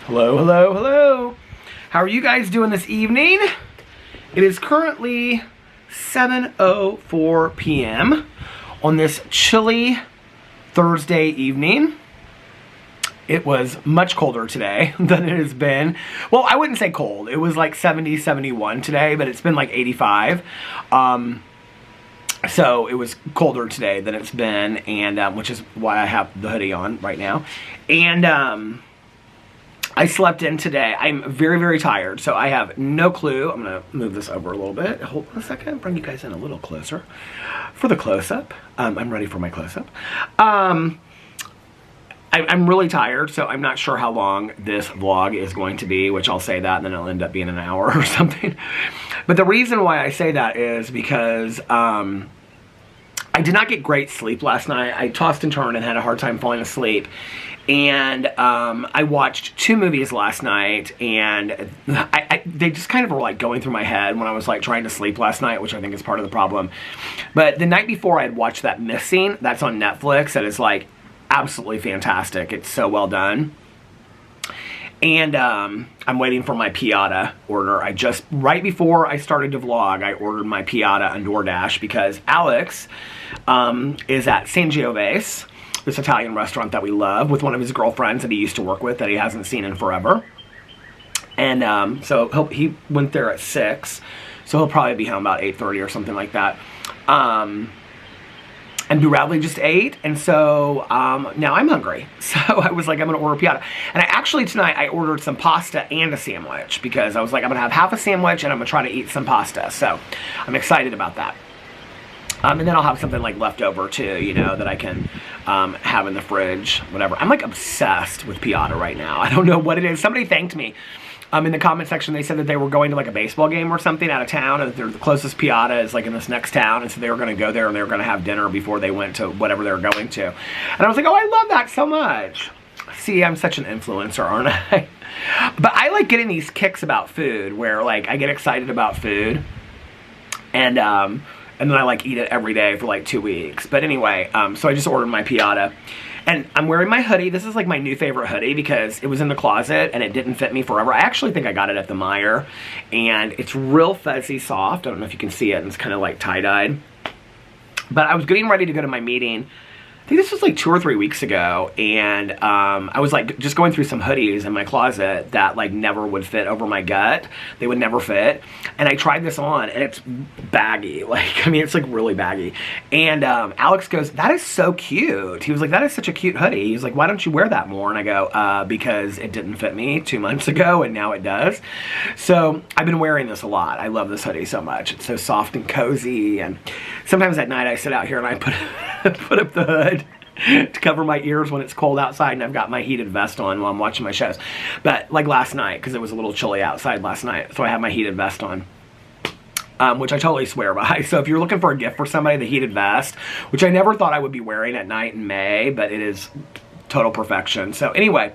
Hello, hello, hello. How are you guys doing this evening? It is currently 7:04 p.m. on this chilly Thursday evening. It was much colder today than it has been. Well, I wouldn't say cold. It was like 70, 71 today, but it's been like 85. So it was colder today than it's been, and which is why I have the hoodie on right now. And I slept in today. I'm very, very tired, so I have no clue. I'm going to move this over a little bit. Hold on a second. Bring you guys in a little closer for the close-up. I'm ready for my close-up. I'm really tired, so I'm not sure how long this vlog is going to be, which I'll say that, and then it'll end up being an hour or something. But the reason why I say that is because I did not get great sleep last night. I tossed and turned and had a hard time falling asleep. And I watched 2 movies last night, and they just kind of were like going through my head when I was like trying to sleep last night, which I think is part of the problem. But the night before, I had watched that Missing. That's on Netflix. That is like absolutely fantastic. It's so well done. And I'm waiting for my Piata order. Right before I started to vlog, I ordered my Piata on DoorDash because Alex is at San Giove's, this Italian restaurant that we love, with one of his girlfriends that he used to work with that he hasn't seen in forever. And so he went there at 6, so he'll probably be home about 8:30 or something like that. And Bradley just ate, and so now I'm hungry. So I was like, I'm going to order Piata. And tonight I ordered some pasta and a sandwich because I was like, I'm going to have half a sandwich and I'm going to try to eat some pasta. So I'm excited about that. And then I'll have something like left over too, you know, that I can have in the fridge, whatever. I'm like obsessed with Piata right now. I don't know what it is. Somebody thanked me in the comment section. They said that they were going to like a baseball game or something out of town, and the closest Piata is like in this next town, and so they were going to go there and they were going to have dinner before they went to whatever they were going to. And I was like, oh, I love that so much. See, I'm such an influencer, aren't I? But I like getting these kicks about food where like I get excited about food, and then I like eat it every day for like 2 weeks. But anyway, so I just ordered my Piata. And I'm wearing my hoodie. This is like my new favorite hoodie because it was in the closet and it didn't fit me forever. I actually think I got it at the Meijer. And it's real fuzzy soft. I don't know if you can see it. And it's kind of like tie-dyed. But I was getting ready to go to my meeting. I think this was like 2 or 3 weeks ago, and I was like just going through some hoodies in my closet that like never would fit over my gut. They would never fit, and I tried this on, and it's baggy. Like, I mean, it's like really baggy. And Alex goes, "That is so cute." He was like, "That is such a cute hoodie." He's like, "Why don't you wear that more?" And I go, "Because it didn't fit me 2 months ago, and now it does." So I've been wearing this a lot. I love this hoodie so much. It's so soft and cozy, and sometimes at night I sit out here and I put up the hood to cover my ears when it's cold outside, and I've got my heated vest on while I'm watching my shows. But like last night, because it was a little chilly outside last night, so I have my heated vest on, which I totally swear by. So if you're looking for a gift for somebody, the heated vest, which I never thought I would be wearing at night in May, but it is total perfection. So anyway,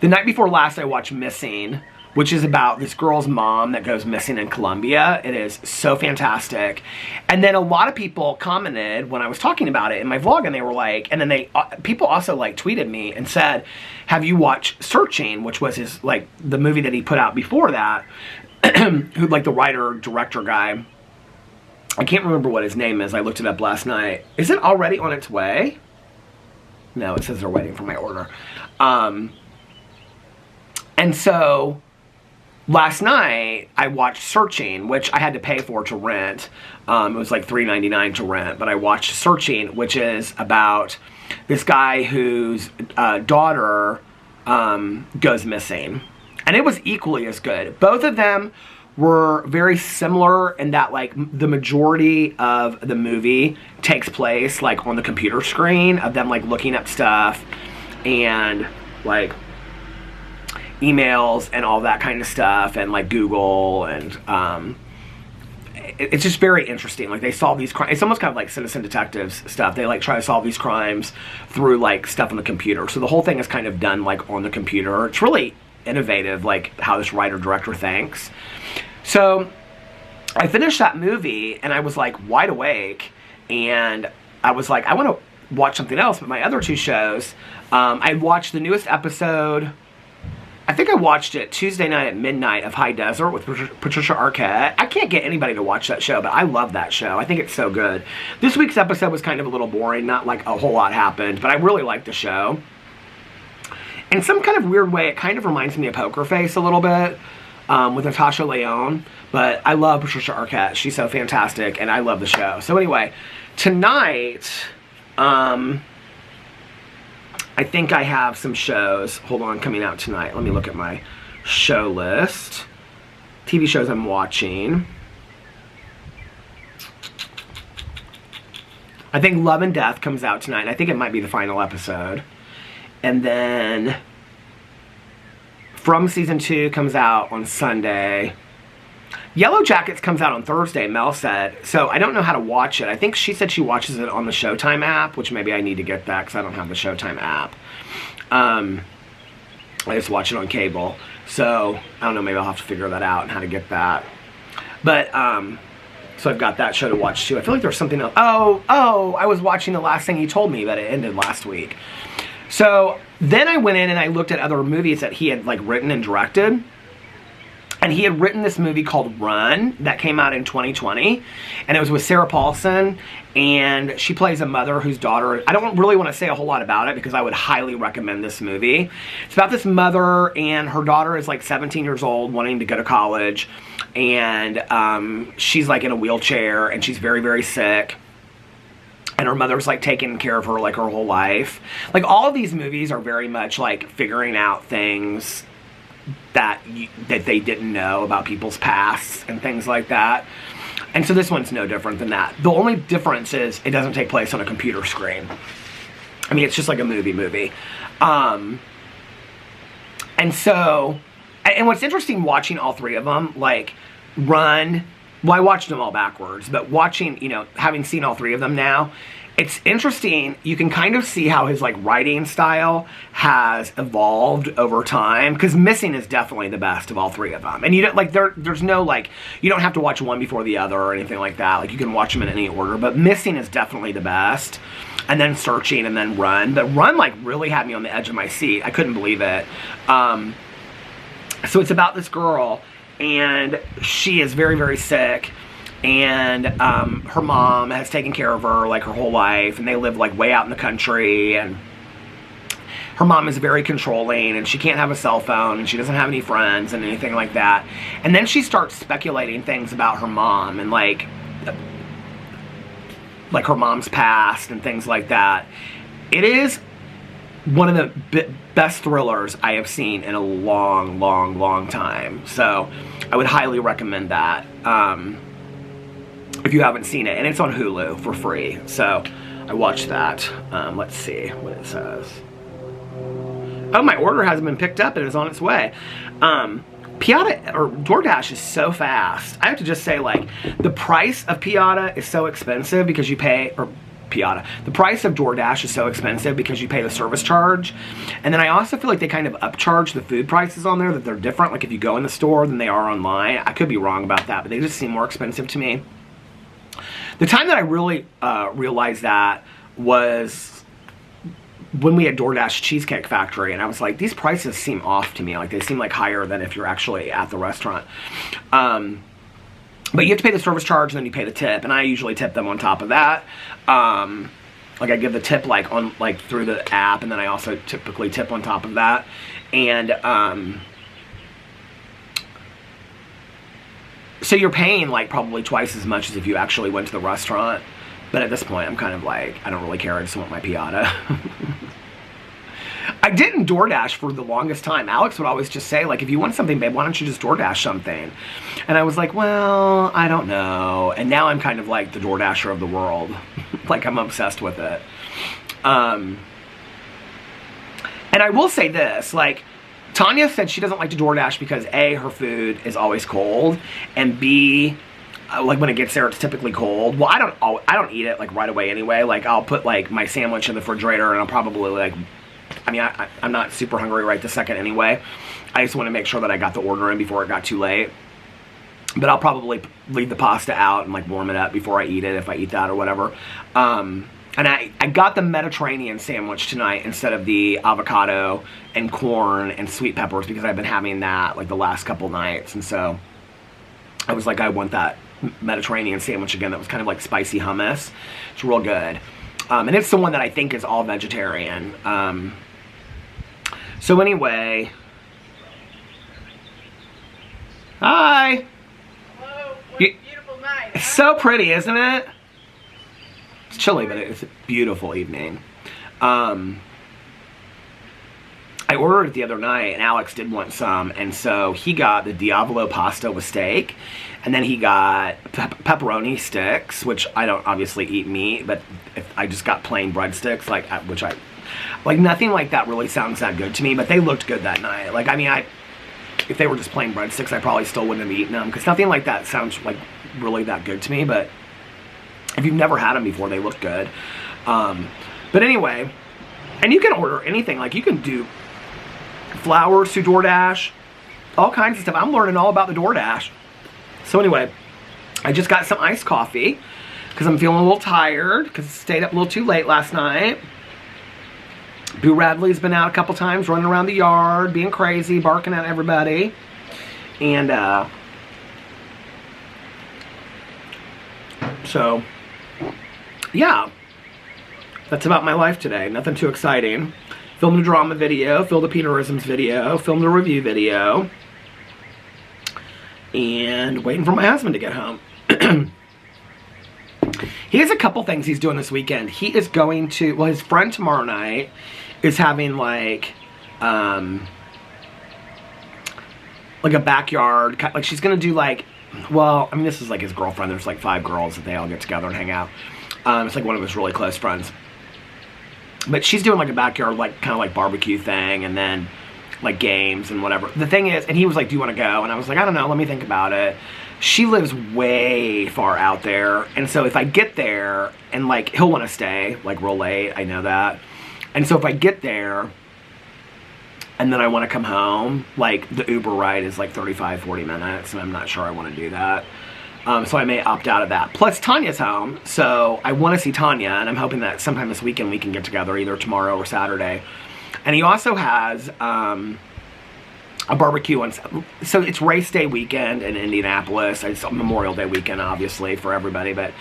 the night before last I watched Missing, which is about this girl's mom that goes missing in Colombia. It is so fantastic. And then a lot of people commented when I was talking about it in my vlog, and they were like, and then people also like tweeted me and said, have you watched Searching, which was his, like, the movie that he put out before that, who, like, the writer, director guy. I can't remember what his name is. I looked it up last night. Is it already on its way? No, it says they're waiting for my order. And so last night, I watched Searching, which I had to pay for to rent. It was like $3.99 to rent, but I watched Searching, which is about this guy whose daughter goes missing. And it was equally as good. Both of them were very similar in that, like, the majority of the movie takes place, like, on the computer screen of them, like, looking up stuff and, like, emails and all that kind of stuff, and like Google, and it's just very interesting. Like, they solve these crimes. It's almost kind of like Citizen Detectives stuff. They like try to solve these crimes through like stuff on the computer. So the whole thing is kind of done like on the computer. It's really innovative, like how this writer director thinks. So I finished that movie and I was like wide awake, and I was like, I want to watch something else. But my other 2 shows, I watched the newest episode think I watched it Tuesday night at midnight of High Desert with Patricia Arquette. I can't get anybody to watch that show, but I love that show. I think it's so good. This week's episode was kind of a little boring. Not like a whole lot happened, but I really liked the show. In some kind of weird way, it kind of reminds me of Poker Face a little bit with Natasha Lyonne. But I love Patricia Arquette. She's so fantastic, and I love the show. So anyway, tonight, I think I have some shows, hold on, coming out tonight. Let me look at my show list. TV shows I'm watching. I think Love and Death comes out tonight. I think it might be the final episode. And then From Season 2 comes out on Sunday. Yellow Jackets comes out on Thursday, Mel said. So I don't know how to watch it. I think she said she watches it on the Showtime app, which maybe I need to get that because I don't have the Showtime app. I just watch it on cable. So I don't know, maybe I'll have to figure that out and how to get that. But, so I've got that show to watch too. I feel like there's something else. Oh, I was watching The Last Thing He Told Me, but it ended last week. So then I went in and I looked at other movies that he had like written and directed. And he had written this movie called Run that came out in 2020. And it was with Sarah Paulson. And she plays a mother whose daughter... I don't really want to say a whole lot about it because I would highly recommend this movie. It's about this mother and her daughter is like 17 years old wanting to go to college. And she's like in a wheelchair and she's very, very sick. And her mother's like taking care of her like her whole life. Like all of these movies are very much like figuring out things that they didn't know about people's pasts and things like that. And so this one's no different than that. The only difference is it doesn't take place on a computer screen. I mean, it's just like a movie. And so, and what's interesting watching all three of them, like Run, well, I watched them all backwards, but watching, you know, having seen all three of them now, it's interesting. You can kind of see how his like writing style has evolved over time. Because Missing is definitely the best of all three of them. And you don't like there's no like you don't have to watch one before the other or anything like that. Like you can watch them in any order. But Missing is definitely the best. And then Searching and then Run. But Run like really had me on the edge of my seat. I couldn't believe it. So it's about this girl and she is very, very sick. And her mom has taken care of her like her whole life, and they live like way out in the country, and her mom is very controlling, and she can't have a cell phone, and she doesn't have any friends and anything like that. And then she starts speculating things about her mom and like her mom's past and things like that. It is one of the best thrillers I have seen in a long, long, long time. So I would highly recommend that. If you haven't seen it, and it's on Hulu for free, so I watched that. Let's see what it says. Oh, my order hasn't been picked up and it's on its way. Piata or DoorDash is so fast. I have to just say, like, the price of Piata is so expensive because you pay, or Piata, the price of DoorDash is so expensive because you pay the service charge. And then I also feel like they kind of upcharge the food prices on there, that they're different, like if you go in the store than they are online. I could be wrong about that, but they just seem more expensive to me. The time that I really realized that was when we had DoorDash Cheesecake Factory, and I was like, these prices seem off to me. Like, they seem like higher than if you're actually at the restaurant. But you have to pay the service charge, and then you pay the tip, and I usually tip them on top of that. Like, I give the tip, like, on through the app, and then I also typically tip on top of that. And, so you're paying like probably twice as much as if you actually went to the restaurant. But at this point, I'm kind of like, I don't really care. I just want my Piata. I didn't DoorDash for the longest time. Alex would always just say, like, if you want something, babe, why don't you just DoorDash something? And I was like, well, I don't know. And now I'm kind of like the DoorDasher of the world. Like, I'm obsessed with it. And I will say this, like, Tanya said she doesn't like to DoorDash because A, her food is always cold, and B, like when it gets there, it's typically cold. Well, I don't eat it like right away anyway. Like I'll put like my sandwich in the refrigerator, and I'll probably like, I mean, I'm not super hungry right this second anyway. I just want to make sure that I got the order in before it got too late. But I'll probably leave the pasta out and like warm it up before I eat it, if I eat that or whatever. And I got the Mediterranean sandwich tonight instead of the avocado and corn and sweet peppers because I've been having that like the last couple nights. And so I was like, I want that Mediterranean sandwich again that was kind of like spicy hummus. It's real good. And it's the one that I think is all vegetarian. So anyway. Hi. Hello. What a beautiful night. It's so pretty, isn't it? It's chilly, but it's a beautiful evening. I ordered it the other night, and Alex did want some, and so he got the Diavolo pasta with steak, and then he got pepperoni sticks, which I don't obviously eat meat, but if I just got plain breadsticks, like nothing like that really sounds that good to me, but they looked good that night. Like, I mean, if they were just plain breadsticks, I probably still wouldn't have eaten them, because nothing like that sounds like really that good to me, but if you've never had them before, they look good. But anyway, and you can order anything. Like, you can do flowers through DoorDash, all kinds of stuff. I'm learning all about the DoorDash. So anyway, I just got some iced coffee because I'm feeling a little tired because I stayed up a little too late last night. Boo Radley's been out a couple times, running around the yard, being crazy, barking at everybody. And, so, yeah, that's about my life today. Nothing too exciting. Filmed a drama video, filmed a Peterisms video, filmed a review video, and waiting for my husband to get home. He has a couple things he's doing this weekend. He is going to, well, his friend tomorrow night is having like a backyard, like she's going to do like, well, I mean, this is like his girlfriend. There's like 5 girls that they all get together and hang out. It's like one of his really close friends. But she's doing like a backyard, like kind of like barbecue thing, and then like games and whatever. The thing is, and he was like, do you want to go? And I was like, I don't know, let me think about it. She lives way far out there. And so if I get there, and like he'll want to stay like real late, I know that. And so if I get there, and then I want to come home, like the Uber ride is like 35, 40 minutes, and I'm not sure I want to do that. So I may opt out of that. Plus Tanya's home, so I want to see Tanya, and I'm hoping that sometime this weekend we can get together, either tomorrow or Saturday. And he also has a barbecue on, so it's race day weekend in Indianapolis. It's Memorial Day weekend, obviously, for everybody, but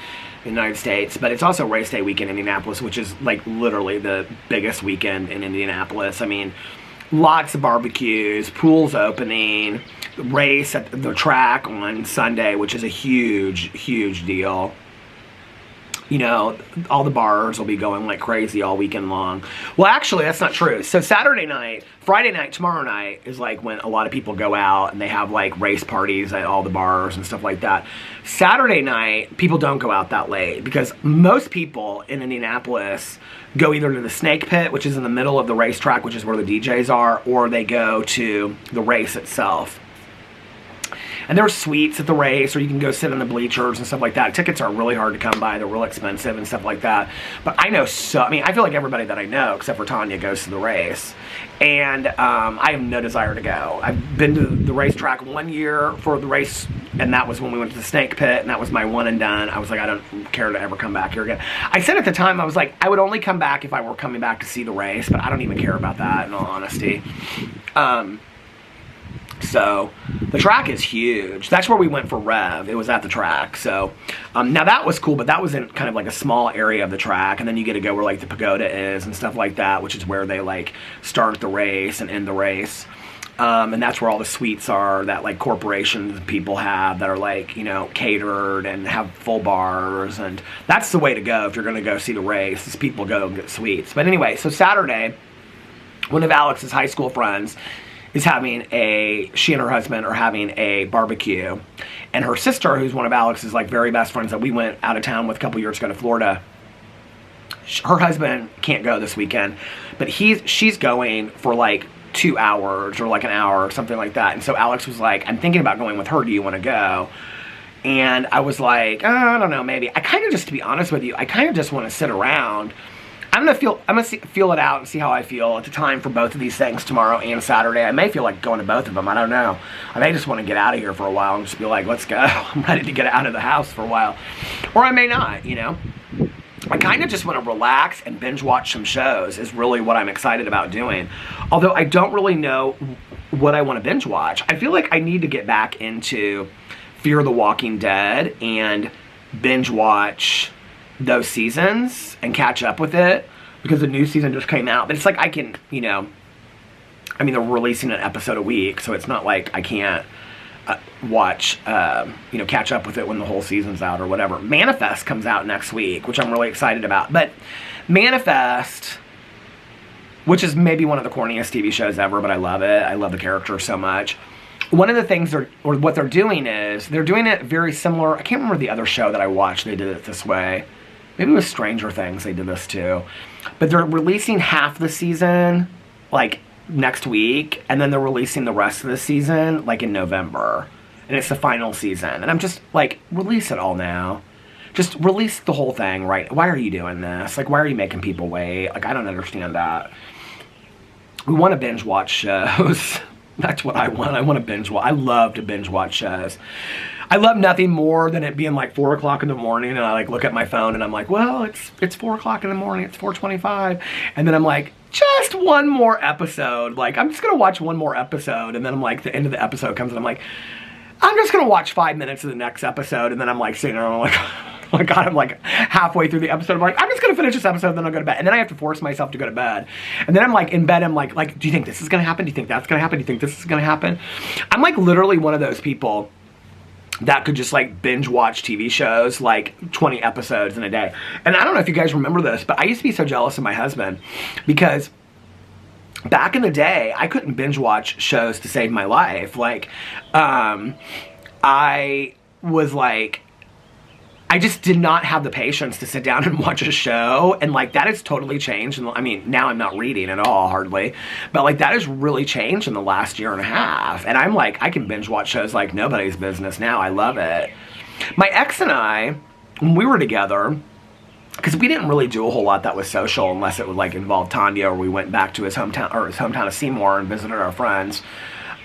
in the United States. But it's also race day weekend in Indianapolis, which is like literally the biggest weekend in Indianapolis. I mean, lots of barbecues, pools opening, race at the track on Sunday, which is a huge, huge deal. You know, all the bars will be going like crazy all weekend long. Well, actually, that's not true. So Saturday night, Friday night, tomorrow night is like when a lot of people go out and they have like race parties at all the bars and stuff like that. Saturday night, people don't go out that late because most people in Indianapolis go either to the Snake Pit, which is in the middle of the racetrack, which is where the DJs are, or they go to the race itself. And there's suites at the race, or you can go sit in the bleachers and stuff like that. Tickets are really hard to come by. They're real expensive and stuff like that. But I know I feel like everybody that I know, except for Tanya, goes to the race. And I have no desire to go. I've been to the racetrack 1 year for the race, and that was when we went to the Snake Pit, and that was my one and done. I was like, I don't care to ever come back here again. I said at the time, I was like, I would only come back if I were coming back to see the race, but I don't even care about that, in all honesty. So the track is huge. That's where we went for Rev. It was at the track. So now that was cool, but that was in kind of like a small area of the track, and then you get to go where like the pagoda is and stuff like that, which is where they like start the race and end the race. And that's where all the suites are that like corporations and people have that are like, you know, catered and have full bars. And that's the way to go if you're going to go see the race, is people go and get suites. But anyway, so Saturday, one of Alex's high school friends is she and her husband are having a barbecue. And her sister, who's one of Alex's like very best friends that we went out of town with a couple years ago to Florida, her husband can't go this weekend, but she's going for like 2 hours or like an hour or something like that. And so Alex was like, I'm thinking about going with her. Do you want to go? And I was like, I don't know, maybe. I kind of just, to be honest with you, I kind of just want to sit around. I'm gonna feel it out and see how I feel at the time for both of these things, tomorrow and Saturday. I may feel like going to both of them. I don't know. I may just want to get out of here for a while and just be like, let's go. I'm ready to get out of the house for a while. Or I may not, you know. I kind of just want to relax and binge watch some shows is really what I'm excited about doing. Although I don't really know what I want to binge watch. I feel like I need to get back into Fear the Walking Dead and binge watch those seasons and catch up with it because the new season just came out. But it's like I can, you know, I mean, they're releasing an episode a week, so it's not like I can't watch, you know, catch up with it when the whole season's out or whatever. Manifest comes out next week, which I'm really excited about. But Manifest, which is maybe one of the corniest TV shows ever, but I love it. I love the character so much. One of the things what they're doing is they're doing it very similar. I can't remember the other show that I watched. They did it this way. Maybe it was Stranger Things. They did this too. But they're releasing half the season like next week, and then they're releasing the rest of the season like in November. And it's the final season. And I'm just like, release it all now. Just release the whole thing, right? Why are you doing this? Like, why are you making people wait? Like, I don't understand that. We want to binge watch shows. That's what I want. I want to binge watch. I love to binge watch shows. I love nothing more than it being like 4 o'clock in the morning, and I like look at my phone and I'm like, well, it's 4 o'clock in the morning. It's 4:25, and then I'm like, just one more episode. Like, I'm just gonna watch one more episode, and then I'm like, the end of the episode comes, and I'm like, I'm just gonna watch 5 minutes of the next episode, and then I'm like sitting there, and I'm like, oh my God, I'm like halfway through the episode. I'm like, I'm just gonna finish this episode, then I'll go to bed. And then I have to force myself to go to bed. And then I'm like in bed, I'm like, do you think this is gonna happen? Do you think that's gonna happen? Do you think this is gonna happen? I'm like literally one of those people that could just like binge watch TV shows, like 20 episodes in a day. And I don't know if you guys remember this, but I used to be so jealous of my husband because back in the day, I couldn't binge watch shows to save my life. Like, I was like, I just did not have the patience to sit down and watch a show, and like that has totally changed. And I mean, now I'm not reading at all, hardly, but like that has really changed in the last year and a half. And I'm like, I can binge watch shows like nobody's business now. I love it. My ex and I, when we were together, because we didn't really do a whole lot that was social unless it would like involve Tanya, or we went back to his hometown of Seymour and visited our friends.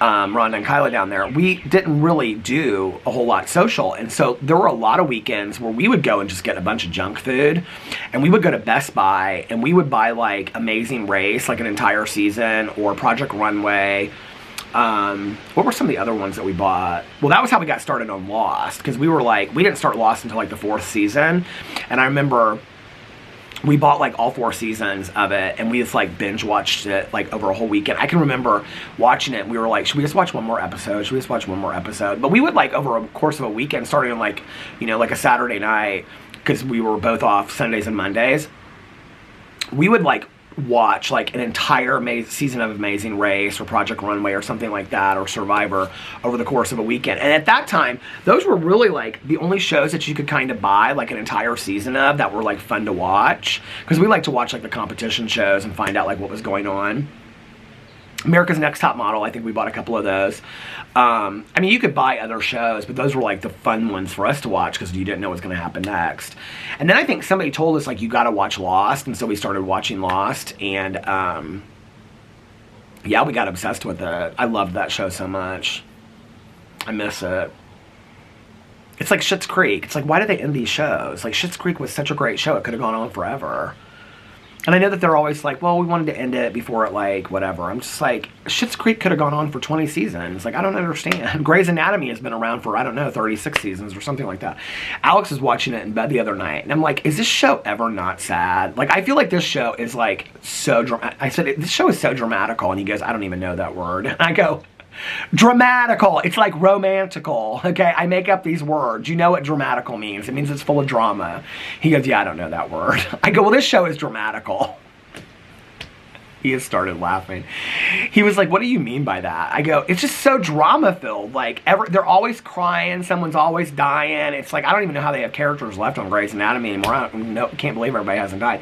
Rhonda and Kyla down there, we didn't really do a whole lot social. And so there were a lot of weekends where we would go and just get a bunch of junk food, and we would go to Best Buy and we would buy like Amazing Race, like an entire season, or Project Runway. What were some of the other ones that we bought? Well, that was how we got started on Lost, because we were like, we didn't start Lost until like the 4th season. And I remember we bought like all 4 seasons of it, and we just like binge watched it like over a whole weekend. I can remember watching it, we were like, should we just watch one more episode? Should we just watch one more episode? But we would like, over a course of a weekend, starting on like, you know, like a Saturday night, because we were both off Sundays and Mondays, we would like watch like an entire season of Amazing Race or Project Runway or something like that, or Survivor, over the course of a weekend. And at that time, those were really like the only shows that you could kind of buy like an entire season of that were like fun to watch, because we like to watch like the competition shows and find out like what was going on. America's Next Top Model, I think we bought a couple of those. I mean, you could buy other shows, but those were like the fun ones for us to watch because you didn't know what was going to happen next. And then I think somebody told us, like, you got to watch Lost, and so we started watching Lost, and yeah, we got obsessed with it. I loved that show so much. I miss it. It's like Schitt's Creek. It's like, why did they end these shows? Like, Schitt's Creek was such a great show. It could have gone on forever. And I know that they're always like, well, we wanted to end it before it, like, whatever. I'm just like, Schitt's Creek could have gone on for 20 seasons. Like, I don't understand. Grey's Anatomy has been around for, I don't know, 36 seasons or something like that. Alex was watching it in bed the other night, and I'm like, is this show ever not sad? Like, I feel like this show is, like, so dramatic. I said, this show is so dramatical, and he goes, I don't even know that word. And I go, dramatical. It's like romantical. Okay, I make up these words. You know what dramatical means. It means it's full of drama. He goes, yeah, I don't know that word. I go, well, this show is dramatical. He has started laughing. He was like, what do you mean by that? I go, it's just so drama filled. Like, they're always crying. Someone's always dying. It's like, I don't even know how they have characters left on Grey's Anatomy anymore. I can't believe everybody hasn't died.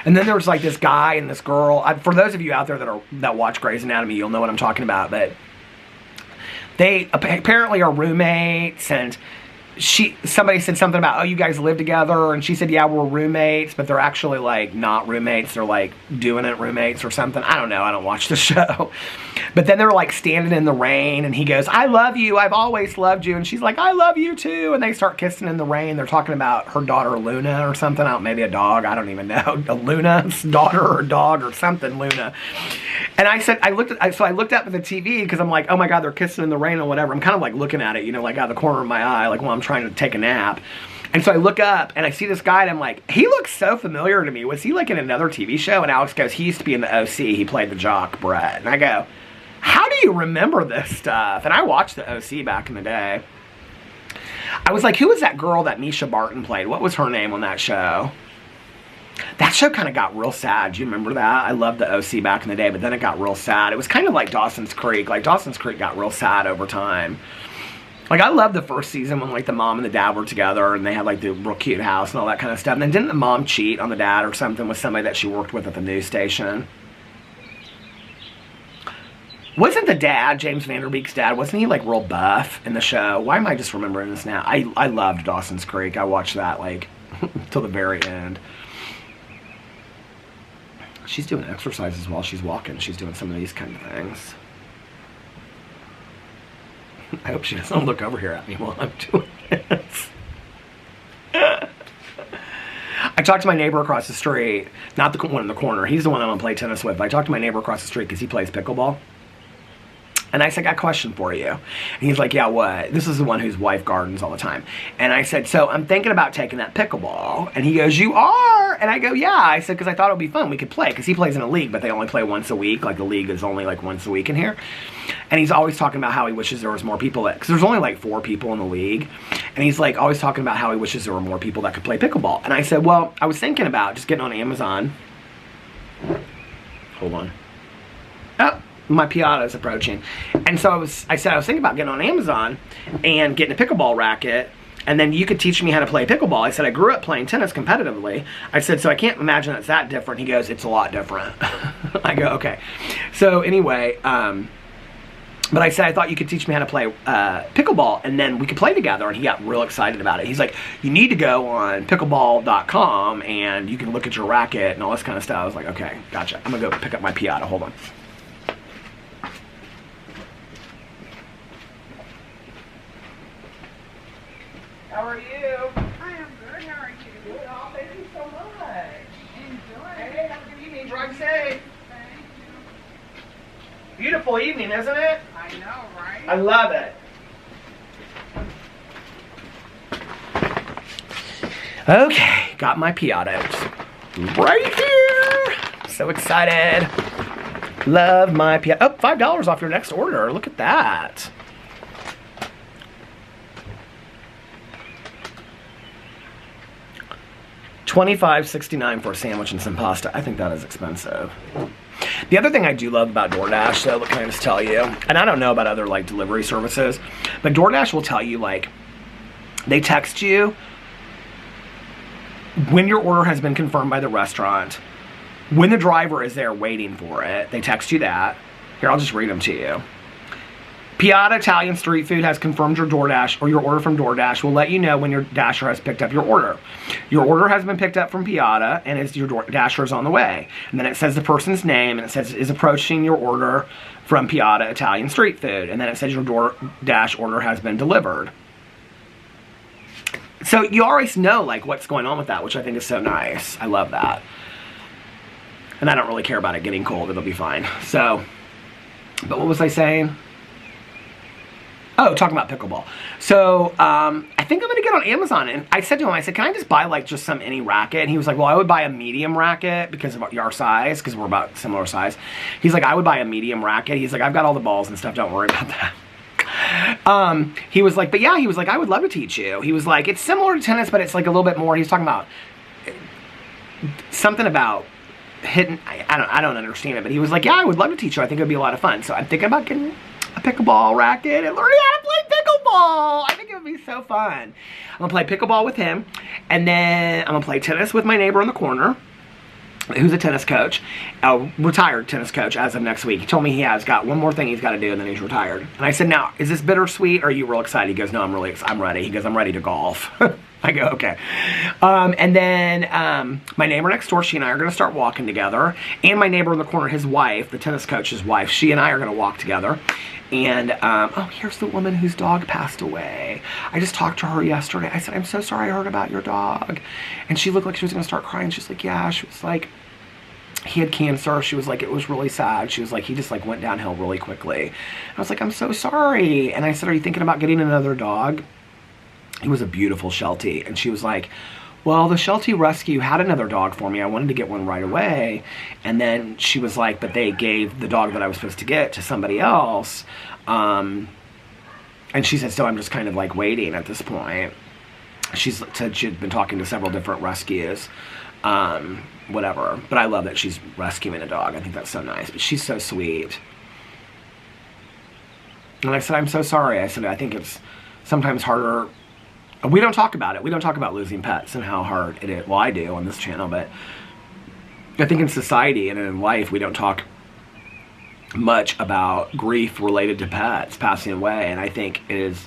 And then there was like this guy and this girl. For those of you out there that watch Grey's Anatomy, you'll know what I'm talking about. But they apparently are roommates, and somebody said something about, oh, you guys live together, and she said, yeah, we're roommates, but they're actually like not roommates, they're like doing it roommates or something. I don't know, I don't watch the show. But then they're like standing in the rain, and he goes, I love you, I've always loved you, and she's like, I love you too, and they start kissing in the rain. They're talking about her daughter Luna or something, maybe a dog, I don't even know, a Luna's daughter or dog or something, Luna. And I said, I looked up at the TV because I'm like, oh my God, they're kissing in the rain or whatever. I'm kind of like looking at it, you know, like out of the corner of my eye, like while I'm trying to take a nap. And so I look up and I see this guy and I'm like, he looks so familiar to me. Was he like in another TV show? And Alex goes, he used to be in the OC. He played the jock, Brett. And I go, how do you remember this stuff? And I watched the OC back in the day. I was like, who was that girl that Misha Barton played? What was her name on that show? That show kind of got real sad. Do you remember that? I loved the OC back in the day, but then it got real sad. It was kind of like Dawson's Creek. Like, Dawson's Creek got real sad over time. Like, I loved the first season when, like, the mom and the dad were together, and they had, like, the real cute house and all that kind of stuff. And then didn't the mom cheat on the dad or something with somebody that she worked with at the news station? Wasn't the dad, James Vanderbeek's dad, wasn't he, like, real buff in the show? Why am I just remembering this now? I loved Dawson's Creek. I watched that, like, till the very end. She's doing exercises while she's walking. She's doing some of these kind of things. I hope she doesn't look over here at me while I'm doing this. I talked to my neighbor across the street. Not the one in the corner. He's the one I'm going to play tennis with. But I talked to my neighbor across the street because he plays pickleball. And I said, I got a question for you. And he's like, yeah, what? This is the one whose wife gardens all the time. And I said, so I'm thinking about taking that pickleball. And he goes, you are? And I go, yeah. I said, because I thought it would be fun. We could play. Because he plays in a league, but they only play once a week. Like, the league is only, like, once a week in here. And he's always talking about how he wishes there was more people. Because there's only, like, 4 people in the league. And he's, like, always talking about how he wishes there were more people that could play pickleball. And I said, well, I was thinking about just getting on Amazon. Hold on. Oh. My Piata is approaching. And so I said I was thinking about getting on Amazon and getting a pickleball racket, and then you could teach me how to play pickleball. I said, I grew up playing tennis competitively. I said, so I can't imagine it's that different. He goes, it's a lot different. I go, okay. So anyway, but I said, I thought you could teach me how to play pickleball, and then we could play together, and he got real excited about it. He's like, you need to go on pickleball.com, and you can look at your racket and all this kind of stuff. I was like, okay, gotcha. I'm going to go pick up my Piata. Hold on. How are you? I am good. How are you? Good. Oh, thank you so much. Enjoy. Hey, have a good evening. Drive safe. Thank you. Beautiful evening, isn't it? I know, right? I love it. Okay, got my Piata out. Right here. So excited. Love my Piata. Oh, $5 off your next order. Look at that. $25.69 for a sandwich and some pasta. I think that is expensive. The other thing I do love about DoorDash, though, can I just tell you, and I don't know about other, like, delivery services, but DoorDash will tell you, like, they text you when your order has been confirmed by the restaurant, when the driver is there waiting for it, they text you that. Here, I'll just read them to you. Piata Italian Street Food has confirmed your DoorDash or your order from DoorDash. Will let you know when your Dasher has picked up your order. Your order has been picked up from Piata and your Dasher is on the way. And then it says the person's name and it says is approaching your order from Piata Italian Street Food. And then it says your DoorDash order has been delivered. So you always know, like, what's going on with that, which I think is so nice. I love that. And I don't really care about it getting cold. It'll be fine. So, but what was I saying? Oh, talking about pickleball. So, I think I'm going to get on Amazon. And I said to him, I said, can I just buy, like, just some any racket? And he was like, well, I would buy a medium racket because of our size, because we're about similar size. He's like, I would buy a medium racket. He's like, I've got all the balls and stuff. Don't worry about that. He was like, but yeah, he was like, I would love to teach you. He was like, it's similar to tennis, but it's like a little bit more. He was talking about something about hitting. I don't understand it, but he was like, yeah, I would love to teach you. I think it would be a lot of fun. So I'm thinking about getting a pickleball racket and learning how to play pickleball. I think it would be so fun. I'm gonna play pickleball with him, and then I'm gonna play tennis with my neighbor in the corner. who's a tennis coach, a retired tennis coach as of next week. He told me he has got one more thing he's got to do and then he's retired. And I said, now, is this bittersweet or are you real excited? He goes, no, I'm ready. He goes, I'm ready to golf. I go, okay. And then my neighbor next door, she and I are going to start walking together. And my neighbor in the corner, his wife, the tennis coach's wife, she and I are going to walk together. And, oh, here's the woman whose dog passed away. I just talked to her yesterday. I said, I'm so sorry I heard about your dog. And she looked like she was going to start crying. She's like, yeah. She was like, he had cancer. She was like, it was really sad. She was like, he just like went downhill really quickly. I was like, I'm so sorry. And I said, are you thinking about getting another dog? He was a beautiful Sheltie. And she was like, well, the Sheltie Rescue had another dog for me. I wanted to get one right away. And then she was like, but they gave the dog that I was supposed to get to somebody else. And she said, so I'm just kind of like waiting at this point. She said she'd been talking to several different rescues. Whatever. But I love that she's rescuing a dog. I think that's so nice. But she's so sweet. And I said, I'm so sorry. I said, I think it's sometimes harder. We don't talk about it. We don't talk about losing pets and how hard it is. Well, I do on this channel, but I think in society and in life, we don't talk much about grief related to pets passing away. And I think it is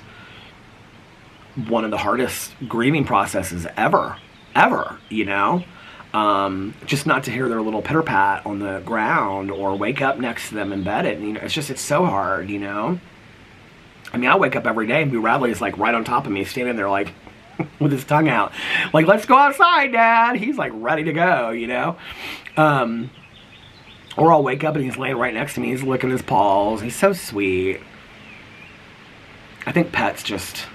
one of the hardest grieving processes ever, you know? Just not to hear their little pitter pat on the ground or wake up next to them in bed. And, you know, it's so hard, you know? I mean, I wake up every day and Boo Radley's like right on top of me, standing there like with his tongue out. Like, let's go outside, Dad. He's like ready to go, you know? Or I'll wake up and he's laying right next to me. He's licking his paws. He's so sweet. I think pets just,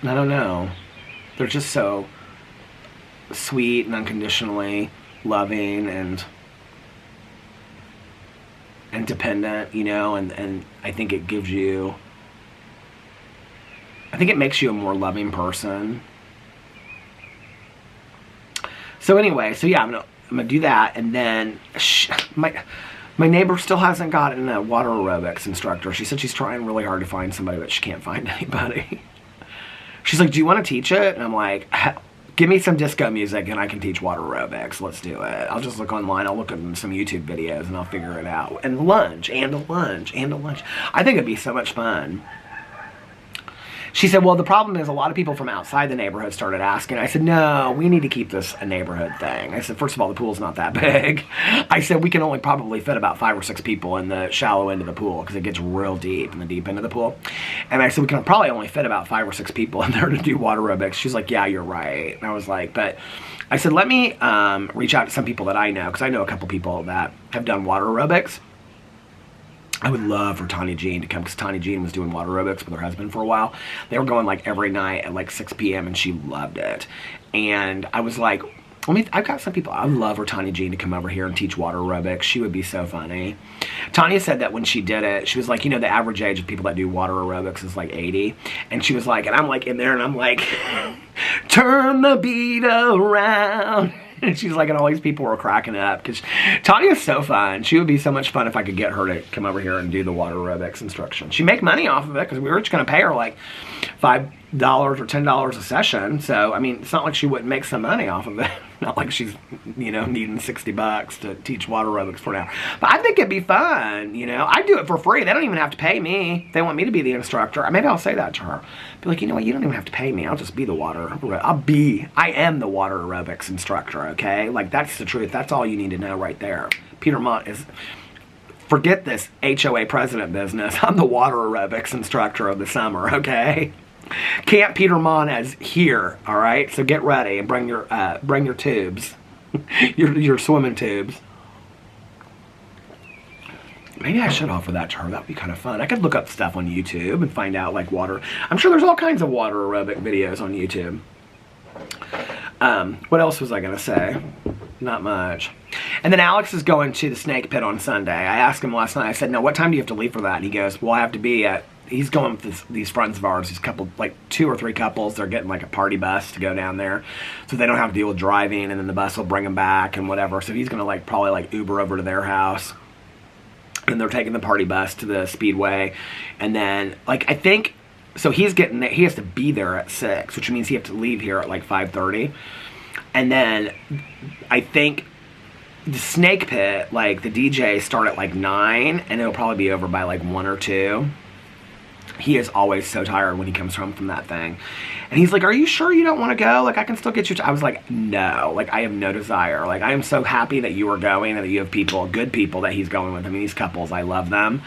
I don't know. They're just so sweet and unconditionally loving and dependent, you know, and I think it gives you, I think it makes you a more loving person. So anyway, so yeah, I'm gonna do that, and then my neighbor still hasn't gotten a water aerobics instructor. She said she's trying really hard to find somebody, but she can't find anybody. She's like, do you want to teach it? And I'm like, give me some disco music and I can teach water aerobics. Let's do it. I'll just look online. I'll look at some YouTube videos and I'll figure it out. And lunch, and a lunch, and a lunch. I think it'd be so much fun. She said, well, the problem is a lot of people from outside the neighborhood started asking. I said, no, we need to keep this a neighborhood thing. I said, first of all, the pool's not that big. I said, we can only probably fit about 5 or 6 people in the shallow end of the pool because it gets real deep in the deep end of the pool. And I said, we can probably only fit about 5 or 6 people in there to do water aerobics. She's like, yeah, you're right. And I was like, but I said, let me reach out to some people that I know, because I know a couple people that have done water aerobics. I would love for Tanya Jean to come, because Tanya Jean was doing water aerobics with her husband for a while. They were going like every night at like 6 p.m. and she loved it. And I was like, I've got some people, I would love for Tanya Jean to come over here and teach water aerobics. She would be so funny. Tanya said that when she did it, she was like, you know, the average age of people that do water aerobics is like 80. And she was like, and I'm like in there and I'm like, turn the beat around. And she's like, and all these people were cracking up because Tanya's so fun. She would be so much fun if I could get her to come over here and do the water aerobics instruction. She'd make money off of it because we were just going to pay her like $5 or $10 a session. So, I mean, it's not like she wouldn't make some money off of it. Not like she's, you know, needing $60 to teach water aerobics for an hour. But I think it'd be fun, you know. I'd do it for free. They don't even have to pay me. If they want me to be the instructor, maybe I'll say that to her. Be like, you know what, you don't even have to pay me. I'll just be the I am the water aerobics instructor, okay? Like, that's the truth. That's all you need to know right there. Peter Monn is, forget this HOA president business. I'm the water aerobics instructor of the summer, okay? Camp Peter Monn is here, all right? So get ready and bring your tubes, your swimming tubes. Maybe I should offer that to her. That would be kind of fun. I could look up stuff on YouTube and find out like water. I'm sure there's all kinds of water aerobic videos on YouTube. What else was I gonna say? Not much. And then Alex is going to the snake pit on Sunday. I asked him last night. I said, "No, what time do you have to leave for that?" And he goes, "Well, I have to be at." He's going with these friends of ours, these couple, like 2 or 3 couples. They're getting like a party bus to go down there, so they don't have to deal with driving, and then the bus will bring them back and whatever. So he's gonna like probably like Uber over to their house, and they're taking the party bus to the Speedway, and then like I think so he's getting there. He has to be there at 6, which means he has to leave here at like 5:30. And then I think the Snake Pit, like the DJ start at like 9 and it'll probably be over by like 1 or 2. He is always so tired when he comes home from that thing. And he's like, are you sure you don't want to go? Like, I can still get you. I was like, no. Like, I have no desire. Like, I am so happy that you are going and that you have people, good people that he's going with. I mean, these couples, I love them.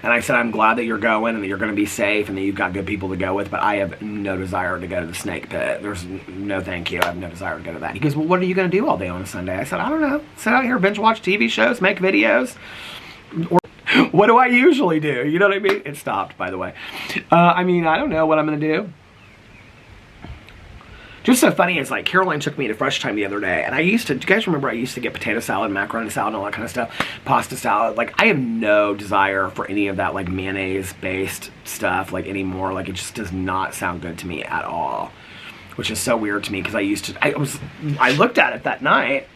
And I said, I'm glad that you're going and that you're going to be safe and that you've got good people to go with. But I have no desire to go to the Snake Pit. There's no thank you. I have no desire to go to that. He goes, well, what are you going to do all day on a Sunday? I said, I don't know. Sit out here, binge watch TV shows, make videos. Or what do I usually do? You know what I mean? It stopped, by the way. I mean, I don't know what I'm going to do. Just so funny is, like, Caroline took me to Fresh Time the other day, and do you guys remember I used to get potato salad, macaroni salad, and all that kind of stuff, pasta salad? Like, I have no desire for any of that, like, mayonnaise-based stuff, like, anymore. Like, it just does not sound good to me at all, which is so weird to me, because I looked at it that night,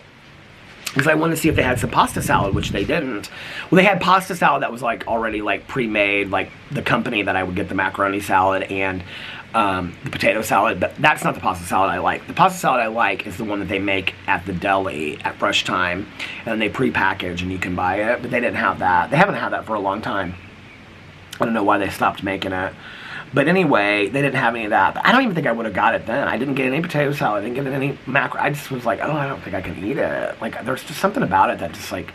because I wanted to see if they had some pasta salad, which they didn't. Well, they had pasta salad that was, like, already, like, pre-made, like, the company that I would get the macaroni salad and the potato salad, but that's not the pasta salad I like. The pasta salad I like is the one that they make at the deli at Fresh Time, and they pre-package and you can buy it, but they didn't have that. They haven't had that for a long time. I don't know why they stopped making it. But anyway, they didn't have any of that. But I don't even think I would have got it then. I didn't get any potato salad. I didn't get any macaroni. I just was like, oh, I don't think I can eat it. Like, there's just something about it that just, like,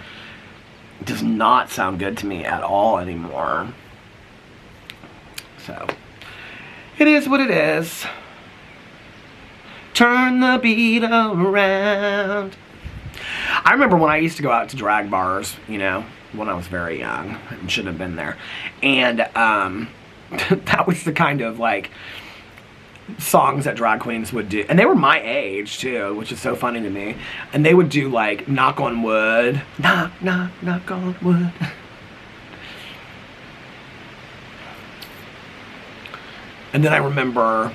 does not sound good to me at all anymore. So, it is what it is. Turn the beat around. I remember when I used to go out to drag bars, you know, when I was very young and shouldn't have been there. And, that was the kind of, like, songs that drag queens would do. And they were my age, too, which is so funny to me. And they would do, like, Knock on Wood. Knock, knock, knock on wood. And then I remember,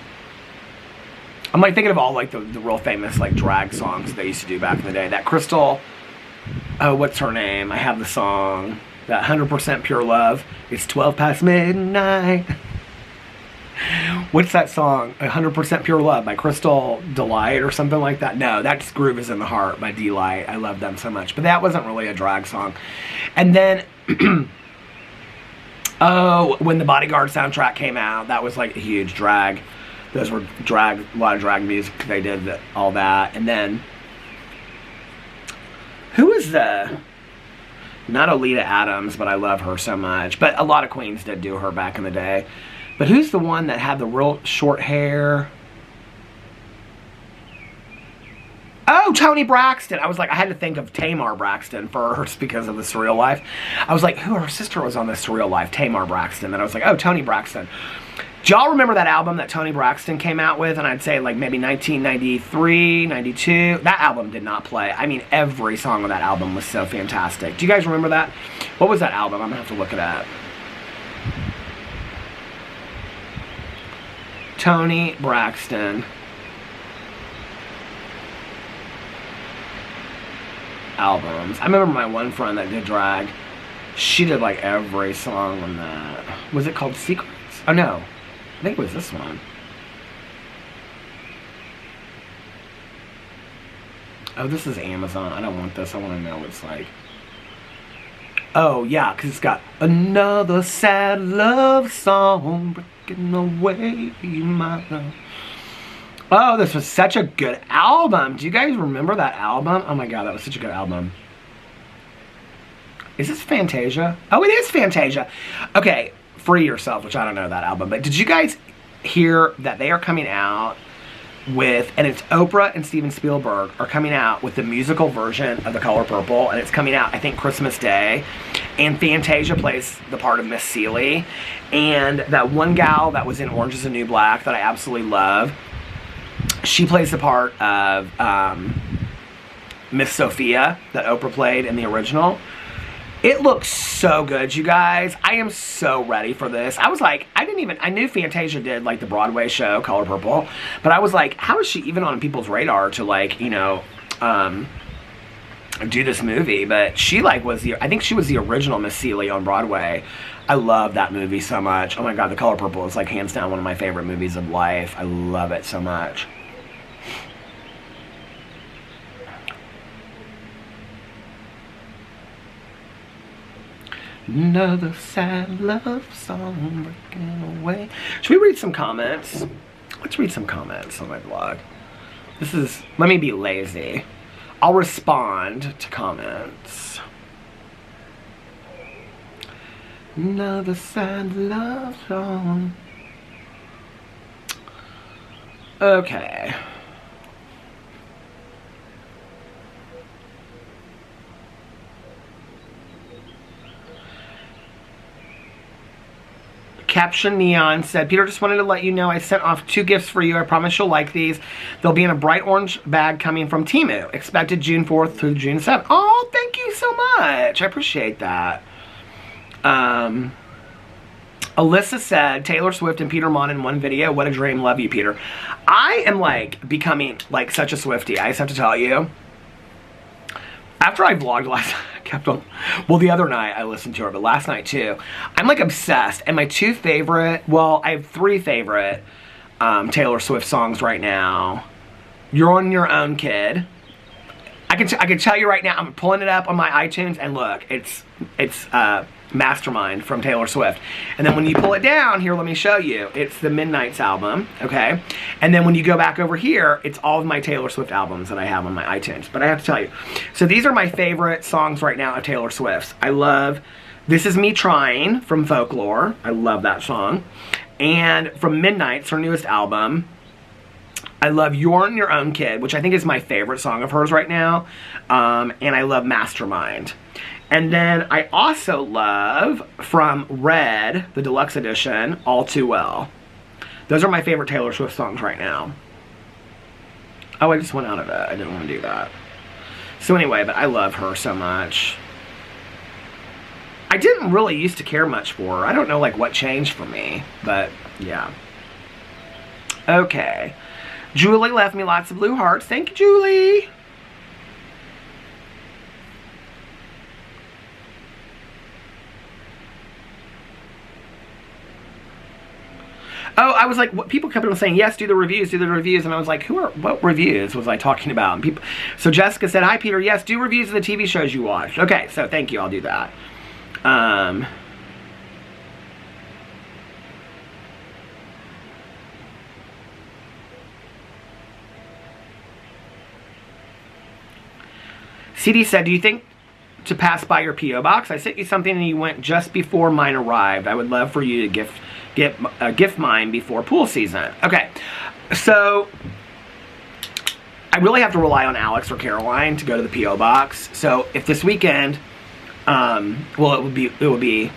I'm, like, thinking of all, like, the real famous, like, drag songs that they used to do back in the day. That Crystal, oh, what's her name? I have the song. That 100% Pure Love. It's 12 past midnight. What's that song? 100% Pure Love by Crystal Delight or something like that? No, that's Groove is in the Heart by Delight. I love them so much. But that wasn't really a drag song. And then, oh, when the Bodyguard soundtrack came out, that was like a huge drag. Those were a lot of drag music. They did all that. And then, who was the... Not Oleta Adams, but I love her so much. But a lot of queens did do her back in the day. But who's the one that had the real short hair? Oh, Toni Braxton. I was like, I had to think of Tamar Braxton first because of the Surreal Life. I was like, who? Her sister was on the Surreal Life, Tamar Braxton. Then I was like, oh, Toni Braxton. Do y'all remember that album that Toni Braxton came out with? And I'd say like maybe 1993, 92. That album did not play. I mean, every song on that album was so fantastic. Do you guys remember that? What was that album? I'm going to have to look it up. Toni Braxton. Albums. I remember my one friend that did drag. She did like every song on that. Was it called Secrets? Oh no. I think it was this one. Oh, this is Amazon. I don't want this. I want to know what it's like. Oh, yeah, because it's got another sad love song breaking away my love. Oh, this was such a good album. Do you guys remember that album? Oh my god, that was such a good album. Is this Fantasia? Oh, it is Fantasia. Okay, Free Yourself, which I don't know that album. But did you guys hear that they are coming out with, and it's Oprah and Steven Spielberg are coming out with the musical version of The Color Purple, and it's coming out, I think, Christmas Day, and Fantasia plays the part of Miss Seeley, and that one gal that was in Orange is the New Black that I absolutely love, she plays the part of Miss Sophia that Oprah played in the original. It looks so good, you guys. I am so ready for this. I was like, I knew Fantasia did like the Broadway show, Color Purple, but I was like, how is she even on people's radar to like, you know, do this movie? But she like I think she was the original Miss Seeley on Broadway. I love that movie so much. Oh my god, The Color Purple is like hands down one of my favorite movies of life. I love it so much. Another sad love song breaking away. Should we read some comments? Let's read some comments on my blog. Let me be lazy. I'll respond to comments. Another sad love song. Okay. Caption Neon said, Peter, just wanted to let you know I sent off 2 gifts for you. I promise you'll like these. They'll be in a bright orange bag coming from Temu. Expected June 4th through June 7th. Oh, thank you so much. I appreciate that. Alyssa said, Taylor Swift and Peter Monn in one video. What a dream. Love you, Peter. I am like becoming like such a Swiftie. I just have to tell you. After I vlogged last the other night I listened to her, but last night too, I'm like obsessed. And my 2 favorite, well, I have 3 favorite Taylor Swift songs right now. You're on Your Own, Kid. I can tell you right now, I'm pulling it up on my iTunes and look, it's Mastermind from Taylor Swift. And then when you pull it down, here, let me show you. It's the Midnights album, okay? And then when you go back over here, it's all of my Taylor Swift albums that I have on my iTunes. But I have to tell you, so these are my favorite songs right now of Taylor Swift's. I love This Is Me Trying from Folklore. I love that song. And from Midnights, her newest album, I love You're on Your Own, Kid, which I think is my favorite song of hers right now. And I love Mastermind. And then I also love from Red, the deluxe edition, All Too Well. Those are my favorite Taylor Swift songs right now. Oh, I just went out of it. I didn't want to do that. So anyway, but I love her so much. I didn't really used to care much for her. I don't know like what changed for me, but yeah. Okay. Julie left me lots of blue hearts. Thank you, Julie. Oh, I was like, what, people kept on saying, yes, do the reviews, and I was like, what reviews was I talking about? And people, so Jessica said, hi, Peter, yes, do reviews of the TV shows you watched. Okay, so thank you, I'll do that. CD said, do you think to pass by your P.O. box? I sent you something and you went just before mine arrived. I would love for you to gift mine before pool season. Okay, so I really have to rely on Alex or Caroline to go to the P.O. box. So if this weekend, well, it would be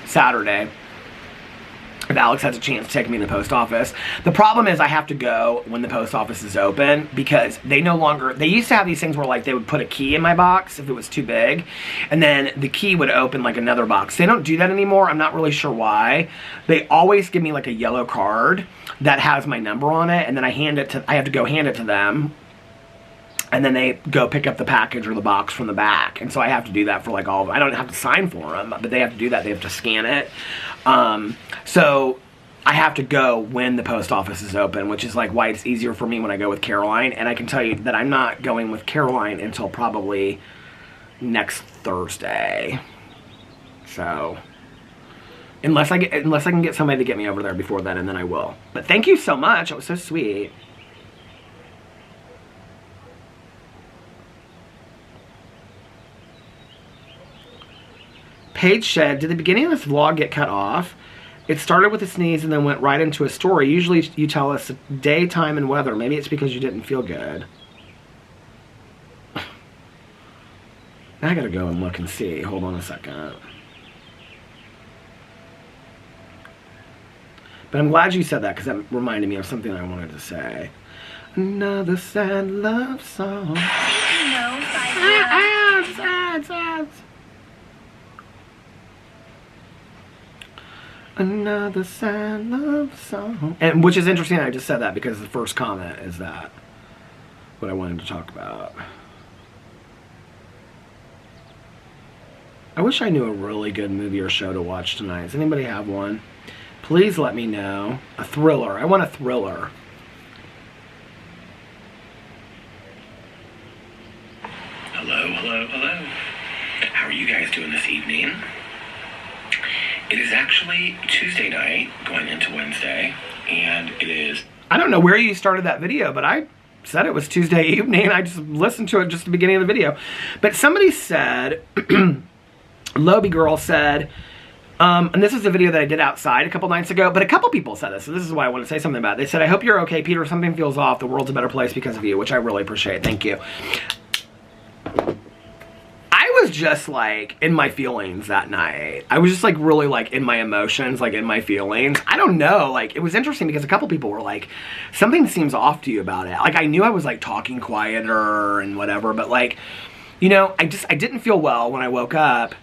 Saturday, if Alex has a chance to take me to the post office. The problem is I have to go when the post office is open because they used to have these things where like they would put a key in my box if it was too big, and then the key would open like another box. They don't do that anymore. I'm not really sure why. They always give me like a yellow card that has my number on it, and then I have to go hand it to them, and then they go pick up the package or the box from the back. And so I have to do that for like all of them. I don't have to sign for them, but they have to do that. They have to scan it. So I have to go when the post office is open, which is like why it's easier for me when I go with Caroline. And I can tell you that I'm not going with Caroline until probably next Thursday. So unless I can get somebody to get me over there before then, and then I will. But thank you so much. It was so sweet. Paige said, did the beginning of this vlog get cut off? It started with a sneeze and then went right into a story. Usually you tell us day, time, and weather. Maybe it's because you didn't feel good. Now I gotta go and look and see. Hold on a second. But I'm glad you said that because that reminded me of something I wanted to say. Another sad love song. Ads. Another sad love song. And which is interesting, I just said that because the first comment is that what I wanted to talk about. I wish I knew a really good movie or show to watch tonight. Does anybody have one? Please let me know. A thriller. I want a thriller. Hello. How are you guys doing this evening? It is actually Tuesday night going into Wednesday, and it is... I don't know where you started that video, but I said it was Tuesday evening. I just listened to it just at the beginning of the video. But somebody said, Lobie Girl said, and this is a video that I did outside a couple nights ago, but a couple people said this, so this is why I want to say something about it. They said, I hope you're okay, Peter. Something feels off. The world's a better place because of you, which I really appreciate. Thank you. I was just like in my feelings that night. I was just like really like in my emotions, like in my feelings. I don't know, like it was interesting because a couple people were like, something seems off to you about it. Like I knew I was like talking quieter and whatever, but like, you know, I didn't feel well when I woke up.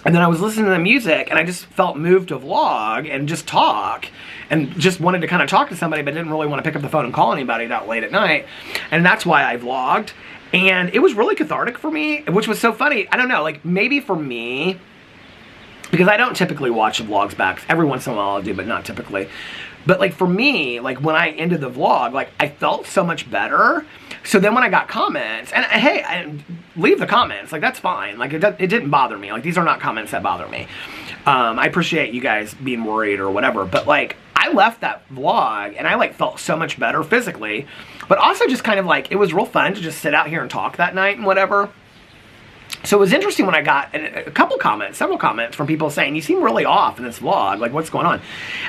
And then I was listening to the music and I just felt moved to vlog and just talk and just wanted to kind of talk to somebody, but didn't really want to pick up the phone and call anybody that late at night. And that's why I vlogged. And it was really cathartic for me, which was so funny. I don't know, like maybe for me, because I don't typically watch the vlogs back. Every once in a while I'll do, but not typically. But like for me, like when I ended the vlog, like I felt so much better. So then when I got comments, and hey, leave the comments, like that's fine. Like it didn't bother me. Like these are not comments that bother me. I appreciate you guys being worried or whatever, but like I left that vlog and I like felt so much better physically, but also just kind of like, it was real fun to just sit out here and talk that night and whatever. So it was interesting when I got a couple comments, several comments from people saying, you seem really off in this vlog, like what's going on?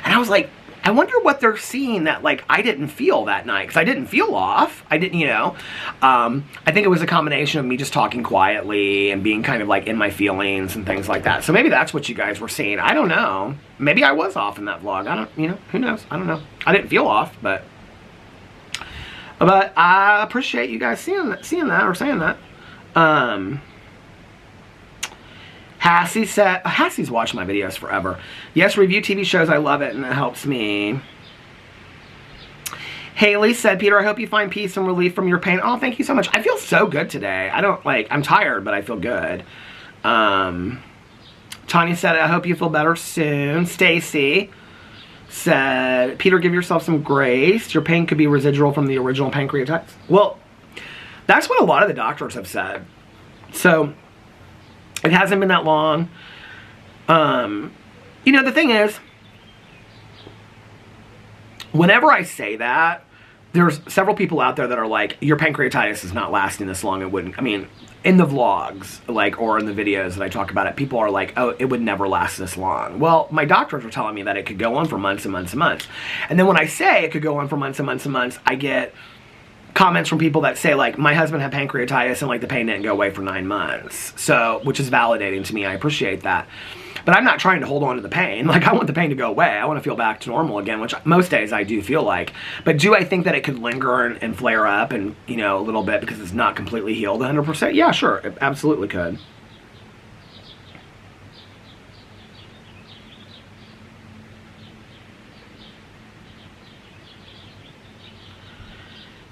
And I was like, I wonder what they're seeing that like I didn't feel that night, because I didn't feel off. I didn't, you know. I think it was a combination of me just talking quietly and being kind of like in my feelings and things like that. So maybe that's what you guys were seeing. I don't know. Maybe I was off in that vlog. I don't, you know, who knows? I don't know. I didn't feel off, but I appreciate you guys seeing that or saying that. Hassie said, Hassie's watched my videos forever. Yes, review TV shows. I love it and it helps me. Haley said, Peter, I hope you find peace and relief from your pain. Oh, thank you so much. I feel so good today. I'm tired, but I feel good. Tanya said, I hope you feel better soon. Stacy said, Peter, give yourself some grace. Your pain could be residual from the original pancreatitis. Well, that's what a lot of the doctors have said. So it hasn't been that long. You know, the thing is, whenever I say that, there's several people out there that are like, your pancreatitis is not lasting this long. It wouldn't, I mean, in the vlogs, like, or in the videos that I talk about it, people are like, oh, it would never last this long. Well, my doctors are telling me that it could go on for months and months and months. And then when I say it could go on for months and months and months, I get comments from people that say like, my husband had pancreatitis and like the pain didn't go away for 9 months. So, which is validating to me. I appreciate that. But I'm not trying to hold on to the pain. Like I want the pain to go away. I want to feel back to normal again, which most days I do feel like. But do I think that it could linger and flare up and, you know, a little bit because it's not completely healed 100%? Yeah, sure. It absolutely could.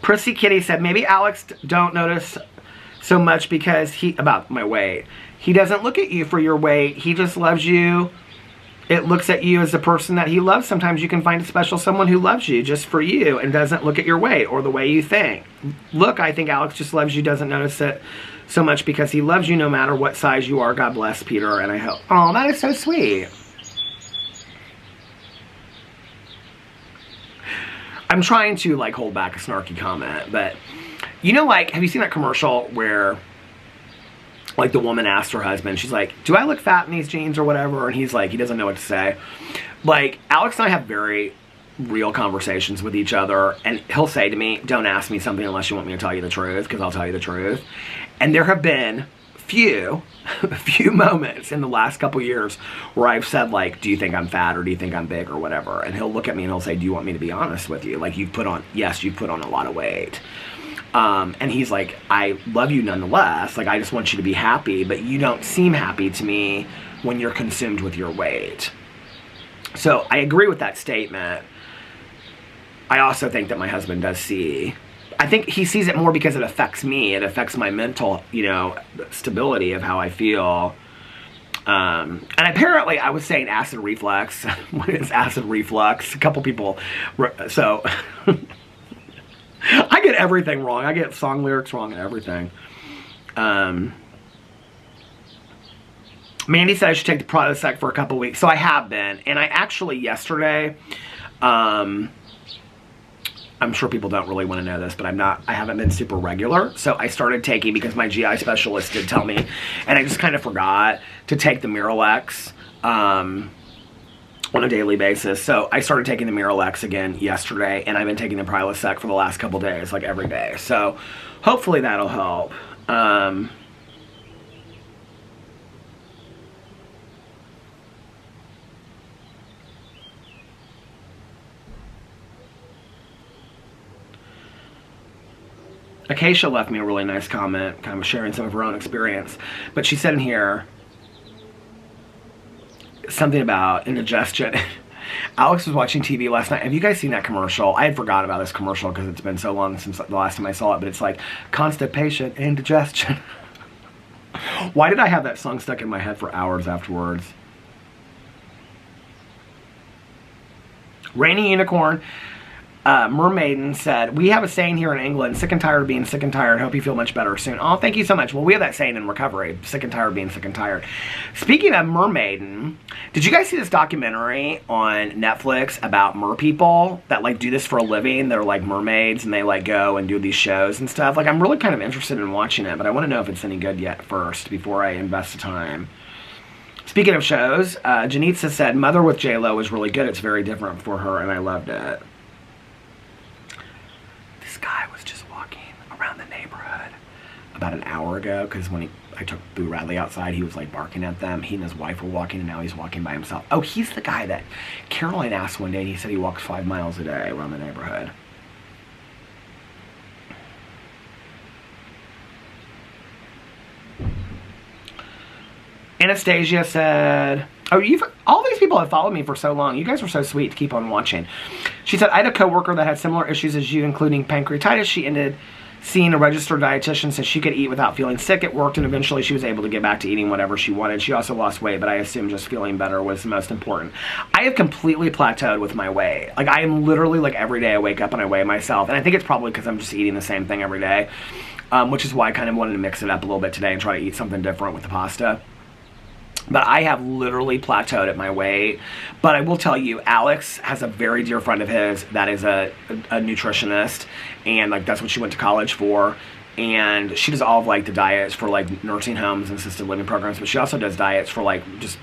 Prissy Kitty said, maybe Alex don't notice so much because about my weight. He doesn't look at you for your weight. He just loves you. It looks at you as the person that he loves. Sometimes you can find a special someone who loves you just for you and doesn't look at your weight or the way you think. Look, I think Alex just loves you, doesn't notice it so much because he loves you no matter what size you are. God bless, Peter, and I hope. Oh, that is so sweet. I'm trying to like hold back a snarky comment, but you know, like, have you seen that commercial where like the woman asked her husband, she's like, do I look fat in these jeans or whatever? And he's like, he doesn't know what to say. Like, Alex and I have very real conversations with each other, and he'll say to me, don't ask me something unless you want me to tell you the truth, because I'll tell you the truth. And there have been few moments in the last couple years where I've said like, do you think I'm fat or do you think I'm big or whatever? And he'll look at me and he'll say, do you want me to be honest with you? Like, you've put on a lot of weight. And he's like, I love you nonetheless. Like, I just want you to be happy, but you don't seem happy to me when you're consumed with your weight. So I agree with that statement. I also think that my husband does see, I think he sees it more because it affects me. It affects my mental, you know, stability of how I feel. And apparently I was saying acid reflux. What is acid reflux? A couple people, so I get everything wrong. I get song lyrics wrong and everything. Mandy said I should take the Prilosec for a couple weeks. So I have been. And I actually, yesterday, I'm sure people don't really want to know this, but I haven't been super regular. So I started taking, because my GI specialist did tell me, and I just kind of forgot to take the Miralax on a daily basis. So I started taking the Miralax again yesterday, and I've been taking the Prilosec for the last couple days, like every day. So hopefully that'll help. Acacia left me a really nice comment, kind of sharing some of her own experience. But she said in here something about indigestion. Alex was watching TV last night. Have you guys seen that commercial? I had forgot about this commercial because it's been so long since the last time I saw it. But it's like, constipation, indigestion. Why did I have that song stuck in my head for hours afterwards? Rainy Unicorn. Mermaiden said, we have a saying here in England, sick and tired of being sick and tired. Hope you feel much better soon. Oh, thank you so much. Well, we have that saying in recovery, sick and tired of being sick and tired. Speaking of Mermaiden, did you guys see this documentary on Netflix about mer people that like do this for a living? They're like mermaids and they like go and do these shows and stuff. Like, I'm really kind of interested in watching it, but I want to know if it's any good yet first before I invest the time. Speaking of shows, Janitza said, Mother with J-Lo is really good. It's very different for her and I loved it. Guy was just walking around the neighborhood about an hour ago, because when I took Boo Radley outside, he was like barking at them. He and his wife were walking, and now he's walking by himself. Oh, he's the guy that Caroline asked one day, and he said he walks 5 miles a day around the neighborhood. Anastasia said, oh, all these people have followed me for so long. You guys were so sweet to keep on watching. She said, I had a coworker that had similar issues as you, including pancreatitis. She ended seeing a registered dietitian so she could eat without feeling sick. It worked, and eventually she was able to get back to eating whatever she wanted. She also lost weight, but I assume just feeling better was the most important. I have completely plateaued with my weight. Like, I am literally, like, every day I wake up and I weigh myself. And I think it's probably because I'm just eating the same thing every day, which is why I kind of wanted to mix it up a little bit today and try to eat something different with the pasta. But I have literally plateaued at my weight. But I will tell you, Alex has a very dear friend of his that is a nutritionist. And, like, that's what she went to college for. And she does all of, like, the diets for, like, nursing homes and assisted living programs. But she also does diets for, like, just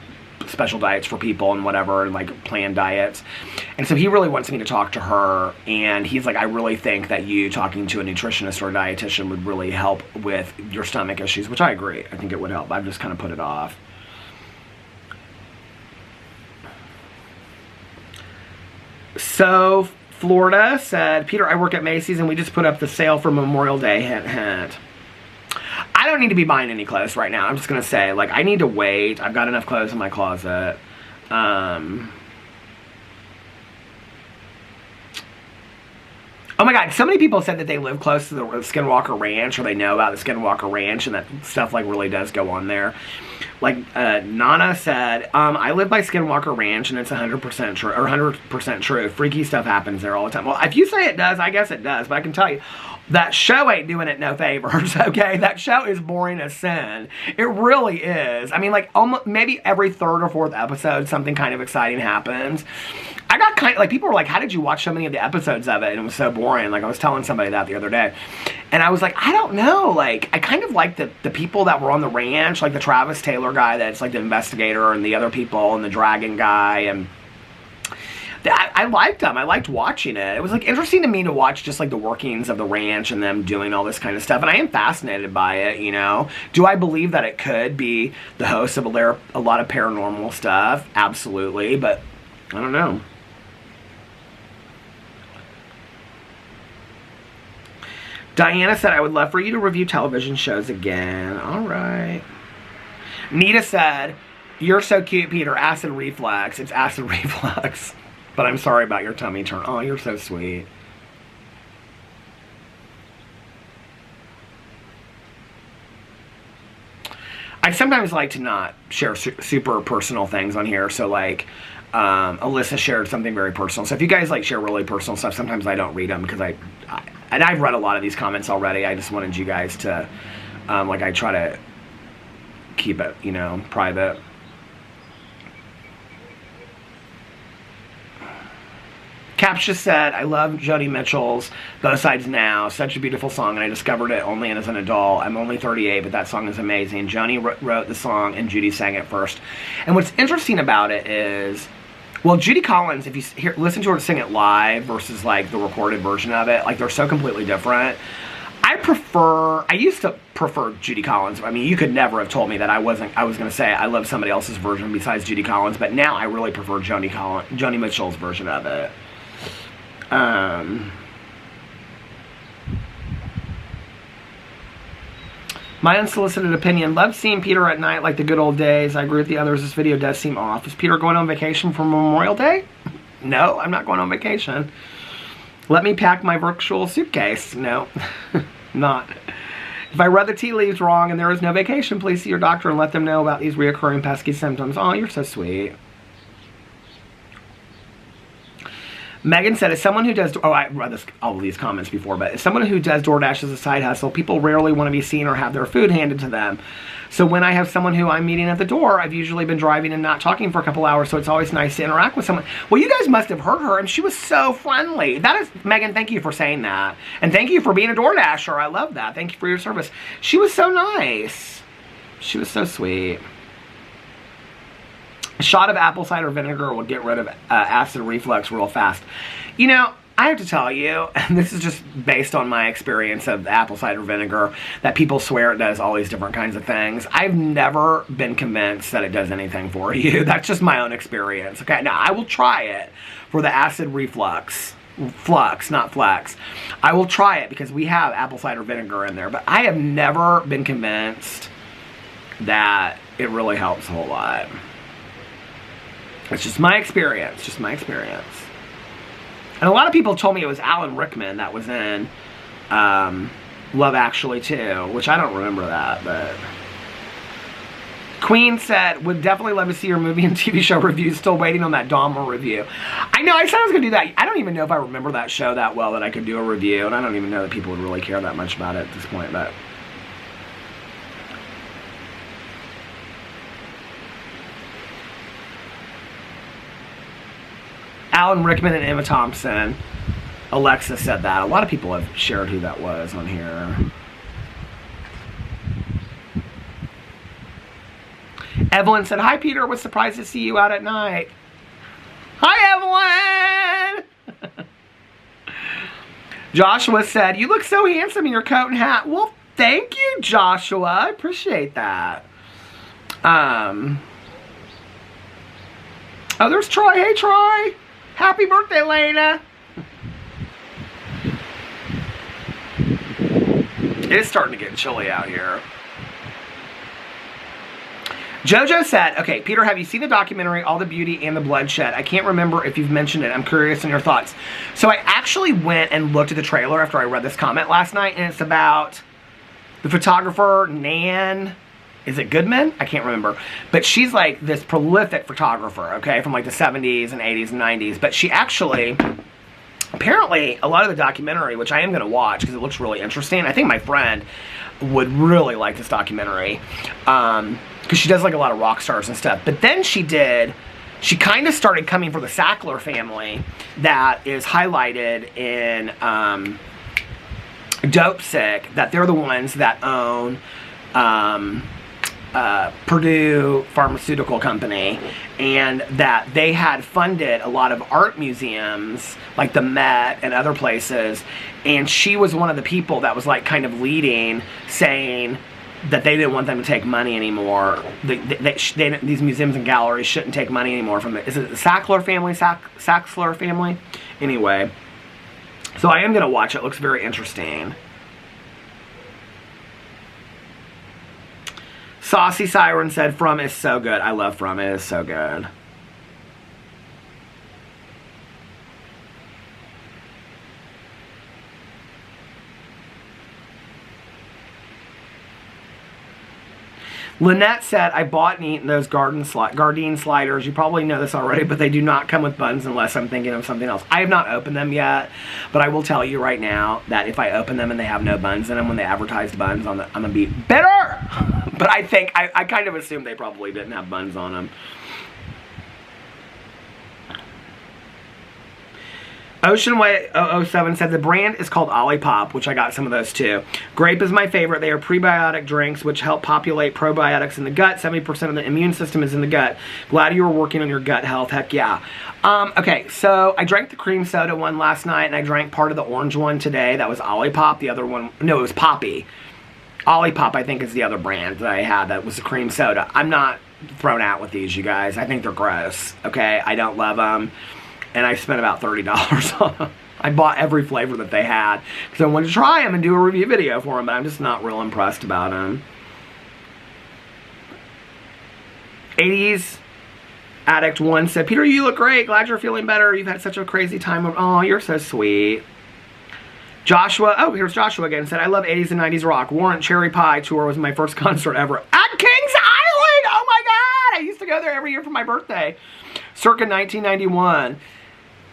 special diets for people and whatever, and, like, planned diets. And so he really wants me to talk to her. And he's like, I really think that you talking to a nutritionist or a dietitian would really help with your stomach issues. Which I agree. I think it would help. I've just kind of put it off. So, Florida said, Peter, I work at Macy's and we just put up the sale for Memorial Day, hint, hint. I don't need to be buying any clothes right now. I'm just going to say, like, I need to wait. I've got enough clothes in my closet. Oh my God, so many people said that they live close to the Skinwalker Ranch, or they know about the Skinwalker Ranch, and that stuff, like, really does go on there. Like, Nana said, I live by Skinwalker Ranch, and it's 100% true, or 100% true. Freaky stuff happens there all the time. Well, if you say it does, I guess it does, but I can tell you, that show ain't doing it no favors, okay? That show is boring as sin. It really is. I mean, like, almost, maybe every third or fourth episode, something kind of exciting happens. I got kind of, like, people were like, how did you watch so many of the episodes of it? And it was so boring. Like, I was telling somebody that the other day. And I was like, I don't know. Like, I kind of like the people that were on the ranch, like the Travis Taylor guy that's, like, the investigator, and the other people, and the dragon guy, and I liked them. I liked watching it. It was, like, interesting to me to watch just, like, the workings of the ranch and them doing all this kind of stuff. And I am fascinated by it, you know. Do I believe that it could be the host of a lot of paranormal stuff? Absolutely. But I don't know. Diana said, I would love for you to review television shows again. All right. Nita said, you're so cute, Peter. Acid reflux. It's acid reflux. But I'm sorry about your tummy turn. Oh, you're so sweet. I sometimes like to not share super personal things on here. So, like, Alyssa shared something very personal. So if you guys, like, share really personal stuff, sometimes I don't read them because and I've read a lot of these comments already. I just wanted you guys to, like, I try to keep it, you know, private. Caps just said, I love Joni Mitchell's Both Sides Now. Such a beautiful song, and I discovered it only as an adult. I'm only 38, but that song is amazing. Joni wrote the song, and Judy sang it first. And what's interesting about it is, well, Judy Collins, if you listen to her sing it live versus, like, the recorded version of it, like, they're so completely different. I used to prefer Judy Collins. I mean, you could never have told me that I was going to say I love somebody else's version besides Judy Collins, but now I really prefer Joni Mitchell's version of it. My unsolicited opinion, love seeing Peter at night like the good old days. I agree with the others. This video does seem off. Is Peter going on vacation for Memorial Day? No, I'm not going on vacation. Let me pack my virtual suitcase. No, not. If I read the tea leaves wrong and there is no vacation, please see your doctor and let them know about these reoccurring pesky symptoms. Oh, you're so sweet. Megan said, as someone who does, I read all of these comments before, but as someone who does DoorDash as a side hustle, people rarely want to be seen or have their food handed to them. So when I have someone who I'm meeting at the door, I've usually been driving and not talking for a couple hours, so it's always nice to interact with someone. Well, you guys must have heard her, and she was so friendly. That is, Megan, thank you for saying that. And thank you for being a DoorDasher. I love that. Thank you for your service. She was so nice. She was so sweet. A shot of apple cider vinegar will get rid of acid reflux real fast. You know, I have to tell you, and this is just based on my experience of apple cider vinegar, that people swear it does all these different kinds of things. I've never been convinced that it does anything for you. That's just my own experience. Okay, now I will try it for the acid reflux. Flux, not flex. I will try it because we have apple cider vinegar in there, but I have never been convinced that it really helps a whole lot. It's just my experience. Just my experience. And a lot of people told me it was Alan Rickman that was in Love Actually too, which I don't remember that, but... Queen said, would definitely love to see your movie and TV show reviews. Still waiting on that Dahmer review. I know, I said I was going to do that. I don't even know if I remember that show that well that I could do a review, and I don't even know that people would really care that much about it at this point, but... Alan Rickman and Emma Thompson. Alexa said that. A lot of people have shared who that was on here. Evelyn said, hi Peter, was surprised to see you out at night. Hi Evelyn! Joshua said, you look so handsome in your coat and hat. Well, thank you, Joshua. I appreciate that. Oh, there's Troy. Hey, Troy. Happy birthday, Lena. It is starting to get chilly out here. Jojo said, okay, Peter, have you seen the documentary, All the Beauty and the Bloodshed? I can't remember if you've mentioned it. I'm curious on your thoughts. So I actually went and looked at the trailer after I read this comment last night, and it's about the photographer, Nan... Is it Goodman? I can't remember. But she's like this prolific photographer, okay, from like the 70s and 80s and 90s. But she actually, apparently, a lot of the documentary, which I am going to watch because it looks really interesting. I think my friend would really like this documentary because she does like a lot of rock stars and stuff. But then she kind of started coming for the Sackler family that is highlighted in Dope Sick, that they're the ones that own... Purdue Pharmaceutical Company, and that they had funded a lot of art museums like the Met and other places, and she was one of the people that was like kind of leading, saying that they didn't want them to take money anymore. These museums and galleries shouldn't take money anymore from is it the Sackler family? Sackler family? Anyway, so I am going to watch it. It looks very interesting. Saucy Siren said, From is so good. I love From. It is so good. Lynette said, I bought and eaten those Gardein sliders. You probably know this already, but they do not come with buns unless I'm thinking of something else. I have not opened them yet, but I will tell you right now that if I open them and they have no buns in them when they advertised buns, I'm going to be bitter. But I think, I kind of assume they probably didn't have buns on them. Ocean Way 007 said the brand is called Olipop, which I got some of those too. Grape is my favorite. They are prebiotic drinks which help populate probiotics in the gut. 70% of the immune system is in the gut. Glad you were working on your gut health. Heck yeah. Okay, so I drank the cream soda one last night, and I drank part of the orange one today. That was Olipop. The other one, no, it was Poppy. Olipop, I think, is the other brand that I had that was the cream soda. I'm not thrown out with these, you guys. I think they're gross, okay? I don't love them. And I spent about $30 on them. I bought every flavor that they had because I wanted to try them and do a review video for them, but I'm just not real impressed about them. 80s Addict 1 said, Peter, you look great. Glad you're feeling better. You've had such a crazy time. Oh, you're so sweet. Joshua, oh, here's Joshua again, said, I love 80s and 90s rock. Warrant Cherry Pie Tour was my first concert ever. At Kings Island! Oh my God! I used to go there every year for my birthday. Circa 1991.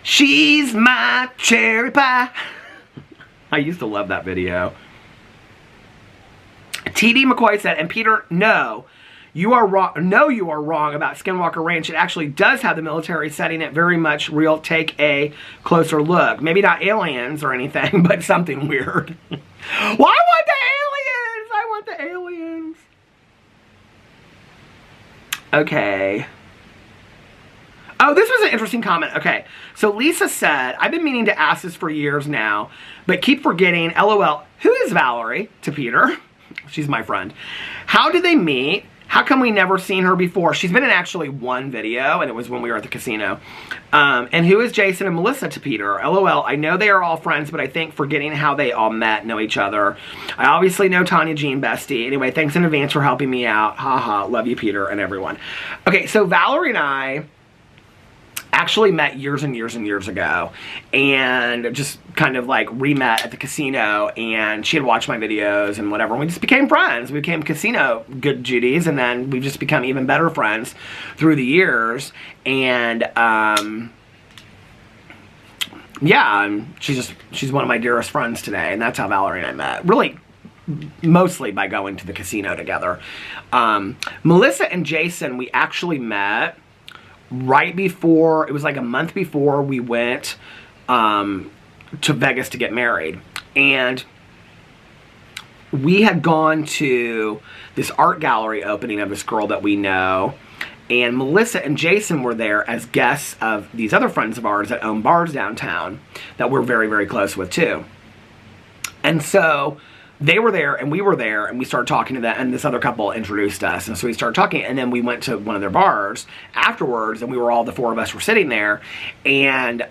She's my cherry pie. I used to love that video. TD McCoy said, and Peter, no, you are wrong. No, you are wrong about Skinwalker Ranch. It actually does have the military setting it very much real. Take a closer look. Maybe not aliens or anything, but something weird. Well, I want the aliens. I want the aliens. Okay. Oh, this was an interesting comment. Okay, so Lisa said, I've been meaning to ask this for years now, but keep forgetting, LOL, who is Valerie? To Peter. She's my friend. How did they meet? How come we never seen her before? She's been in actually one video, and it was when we were at the casino. And who is Jason and Melissa? To Peter. LOL, I know they are all friends, but I think forgetting how they all met, know each other. I obviously know Tanya Jean bestie. Anyway, thanks in advance for helping me out. Haha, love you, Peter, and everyone. Okay, so Valerie and I actually met years and years and years ago, and just kind of like re-met at the casino, and she had watched my videos and whatever, and we just became friends. We became casino good Judies, and then we've just become even better friends through the years, and yeah, she's one of my dearest friends today, and that's how Valerie and I met. Really, mostly by going to the casino together. Melissa and Jason, we actually met right before, it was like a month before we went to Vegas to get married. And we had gone to this art gallery opening of this girl that we know. And Melissa and Jason were there as guests of these other friends of ours that own bars downtown that we're very, very close with too. And so they were there and we were there, and we started talking to them, and this other couple introduced us, and so we started talking, and then we went to one of their bars afterwards, and we were all, the four of us were sitting there, and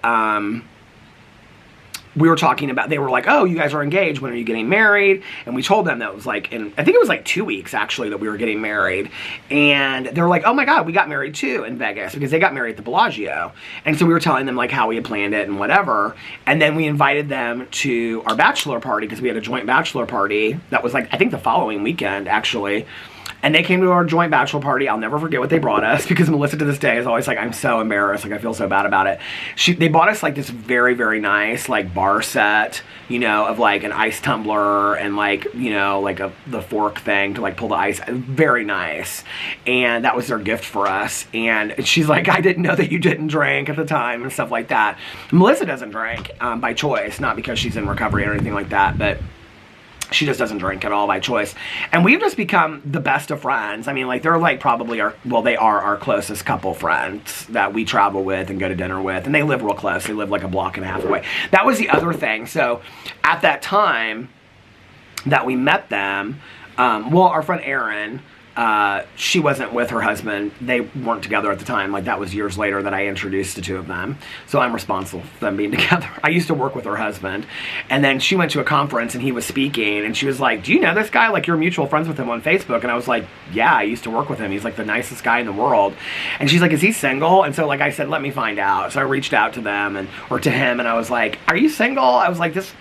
we were talking about, they were like, oh, you guys are engaged, when are you getting married? And we told them that it was like, I think it was like 2 weeks actually that we were getting married. And they're like, oh my God, we got married too in Vegas, because they got married at the Bellagio. And so we were telling them like how we had planned it and whatever. And then we invited them to our bachelor party, because we had a joint bachelor party that was like, I think the following weekend actually. And they came to our joint bachelor party. I'll never forget what they brought us, because Melissa to this day is always like, I'm so embarrassed. Like, I feel so bad about it. They bought us like this very, very nice like bar set, you know, of like an ice tumbler and like, you know, like the fork thing to like pull the ice. Very nice. And that was their gift for us. And she's like, I didn't know that you didn't drink at the time and stuff like that. Melissa doesn't drink by choice, not because she's in recovery or anything like that, but she just doesn't drink at all by choice. And we've just become the best of friends. I mean, like, they're like probably they are our closest couple friends that we travel with and go to dinner with. And they live real close. They live like a block and a half away. That was the other thing. So at that time that we met them, well, our friend Erin, she wasn't with her husband. They weren't together at the time. Like, that was years later that I introduced the two of them. So I'm responsible for them being together. I used to work with her husband. And then she went to a conference and he was speaking. And she was like, do you know this guy? Like, you're mutual friends with him on Facebook. And I was like, yeah, I used to work with him. He's like the nicest guy in the world. And she's like, is he single? And so like I said, let me find out. So I reached out to them or to him. And I was like, are you single? I was like, this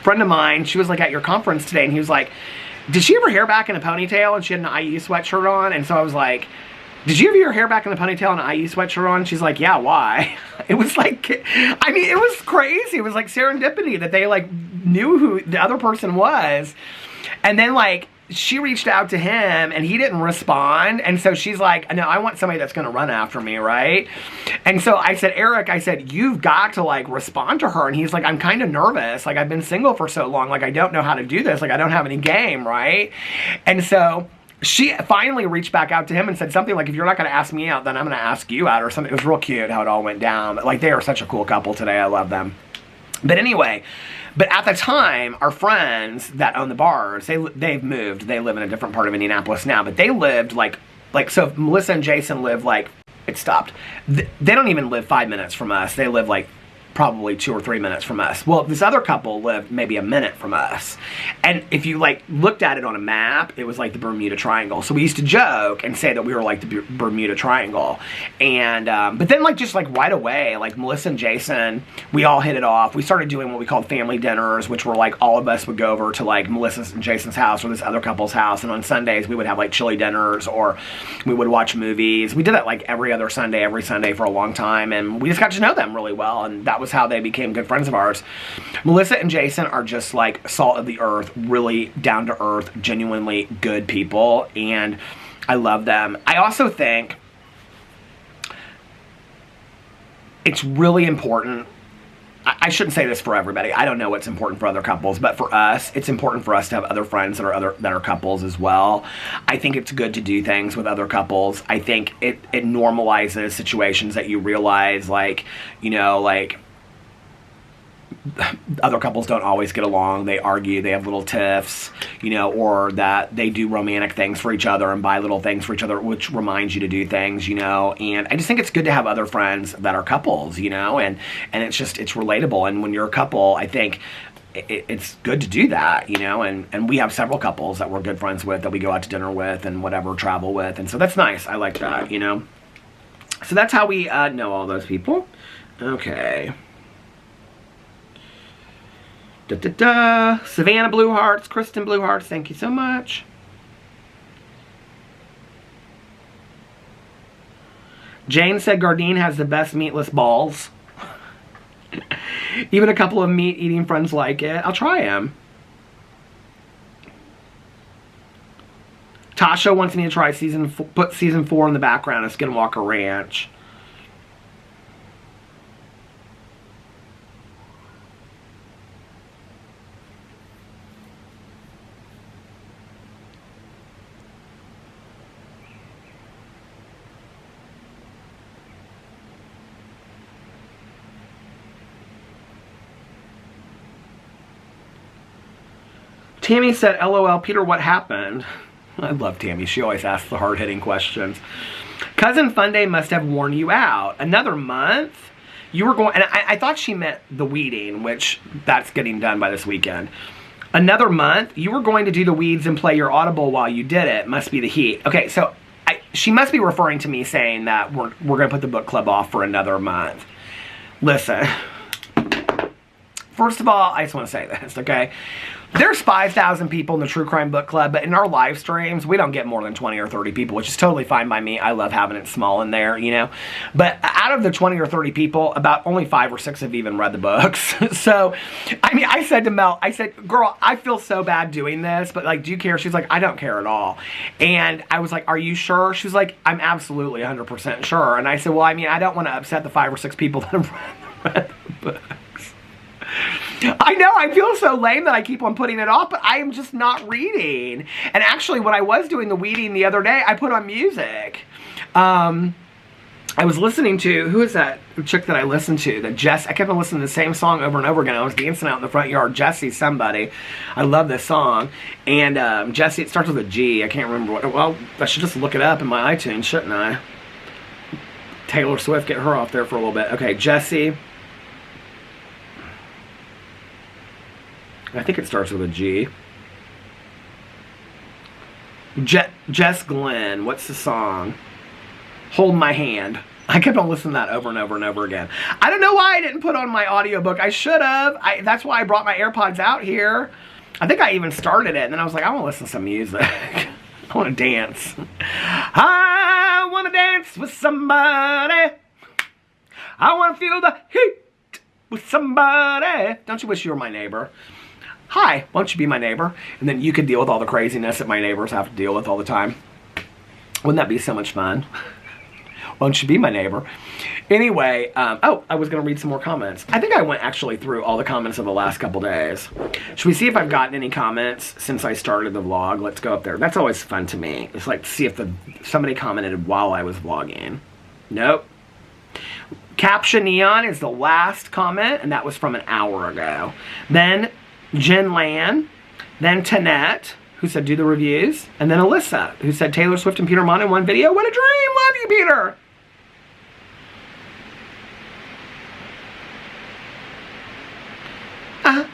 friend of mine, she was like at your conference today. And he was like, did she have her hair back in a ponytail and she had an IE sweatshirt on? And so I was like, did you have your hair back in a ponytail and an IE sweatshirt on? She's like, yeah, why? It was like, I mean, it was crazy. It was like serendipity that they like knew who the other person was. And then like, she reached out to him and he didn't respond. And so she's like, no, I want somebody that's going to run after me, right? And so I said, Eric, I said, you've got to like respond to her. And he's like, I'm kind of nervous. Like, I've been single for so long. Like, I don't know how to do this. Like, I don't have any game, right? And so she finally reached back out to him and said something like, if you're not going to ask me out, then I'm going to ask you out or something. It was real cute how it all went down. Like, they are such a cool couple today. I love them. But anyway, but at the time, our friends that own the bars, they've moved. They live in a different part of Indianapolis now, but they lived like so Melissa and Jason live like, it stopped. They don't even live 5 minutes from us. They live like probably 2 or 3 minutes from us. Well, this other couple lived maybe a minute from us. And if you like looked at it on a map, it was like the Bermuda Triangle. So we used to joke and say that we were like the Bermuda Triangle. And, but then like just like right away, like Melissa and Jason, we all hit it off. We started doing what we called family dinners, which were like all of us would go over to like Melissa's and Jason's house or this other couple's house. And on Sundays we would have like chili dinners or we would watch movies. We did that like every Sunday for a long time. And we just got to know them really well. And that was how they became good friends of ours. Melissa and Jason are just like salt of the earth, really down to earth, genuinely good people, and I love them. I also think it's really important. I shouldn't say this for everybody. I don't know what's important for other couples, but for us, it's important for us to have other friends that are couples as well. I think it's good to do things with other couples. I think it normalizes situations that you realize, like, you know, like other couples don't always get along. They argue, they have little tiffs, you know, or that they do romantic things for each other and buy little things for each other, which reminds you to do things, you know. And I just think it's good to have other friends that are couples, you know, and it's just, it's relatable. And when you're a couple, I think it's good to do that, you know, and we have several couples that we're good friends with, that we go out to dinner with and whatever, travel with. And so that's nice. I like that, you know. So that's how we know all those people. Okay. Savannah Blue Hearts, Kristen Blue Hearts, thank you so much. Jane said Gardein has the best meatless balls. Even a couple of meat-eating friends like it. I'll try them. Tasha wants me to try put season 4 in the background of Skinwalker Ranch. Tammy said, LOL, Peter, what happened? I love Tammy. She always asks the hard-hitting questions. Cousin Funday must have worn you out. Another month? You were going... And I thought she meant the weeding, which that's getting done by this weekend. Another month? You were going to do the weeds and play your Audible while you did it. Must be the heat. Okay, so she must be referring to me saying that we're going to put the book club off for another month. Listen. First of all, I just want to say this, okay? There's 5,000 people in the True Crime Book Club, but in our live streams, we don't get more than 20 or 30 people, which is totally fine by me. I love having it small in there, you know? But out of the 20 or 30 people, about only 5 or 6 have even read the books. So, I mean, I said to Mel, I said, girl, I feel so bad doing this, but, like, do you care? She's like, I don't care at all. And I was like, are you sure? She was like, I'm absolutely 100% sure. And I said, well, I mean, I don't want to upset the 5 or 6 people that have read the book. I know, I feel so lame that I keep on putting it off, but I am just not reading. And actually, when I was doing the weeding the other day, I put on music. I was listening to, who is that chick that I listened to? That Jess, I kept on listening to the same song over and over again. I was dancing out in the front yard. Jessie somebody. I love this song. And Jessie, it starts with a G. I can't remember what, well, I should just look it up in my iTunes, shouldn't I? Taylor Swift, get her off there for a little bit. Okay, Jessie. I think it starts with a G. Jess Glenn. What's the song? Hold My Hand. I kept on listening to that over and over and over again. I don't know why I didn't put on my audiobook. I should have. That's why I brought my AirPods out here. I think I even started it. And then I was like, I want to listen to some music. I want to dance. I want to dance with somebody. I want to feel the heat with somebody. Don't you wish you were my neighbor? Hi, why don't you be my neighbor? And then you could deal with all the craziness that my neighbors have to deal with all the time. Wouldn't that be so much fun? Won't you be my neighbor? Anyway, oh, I was going to read some more comments. I think I went actually through all the comments of the last couple days. Should we see if I've gotten any comments since I started the vlog? Let's go up there. That's always fun to me. It's like to see if somebody commented while I was vlogging. Nope. Caption Neon is the last comment, and that was from an hour ago. Then Jen Lan, then Tanette, who said do the reviews, and then Alyssa, who said Taylor Swift and Peter Monn in one video. What a dream! Love you, Peter! I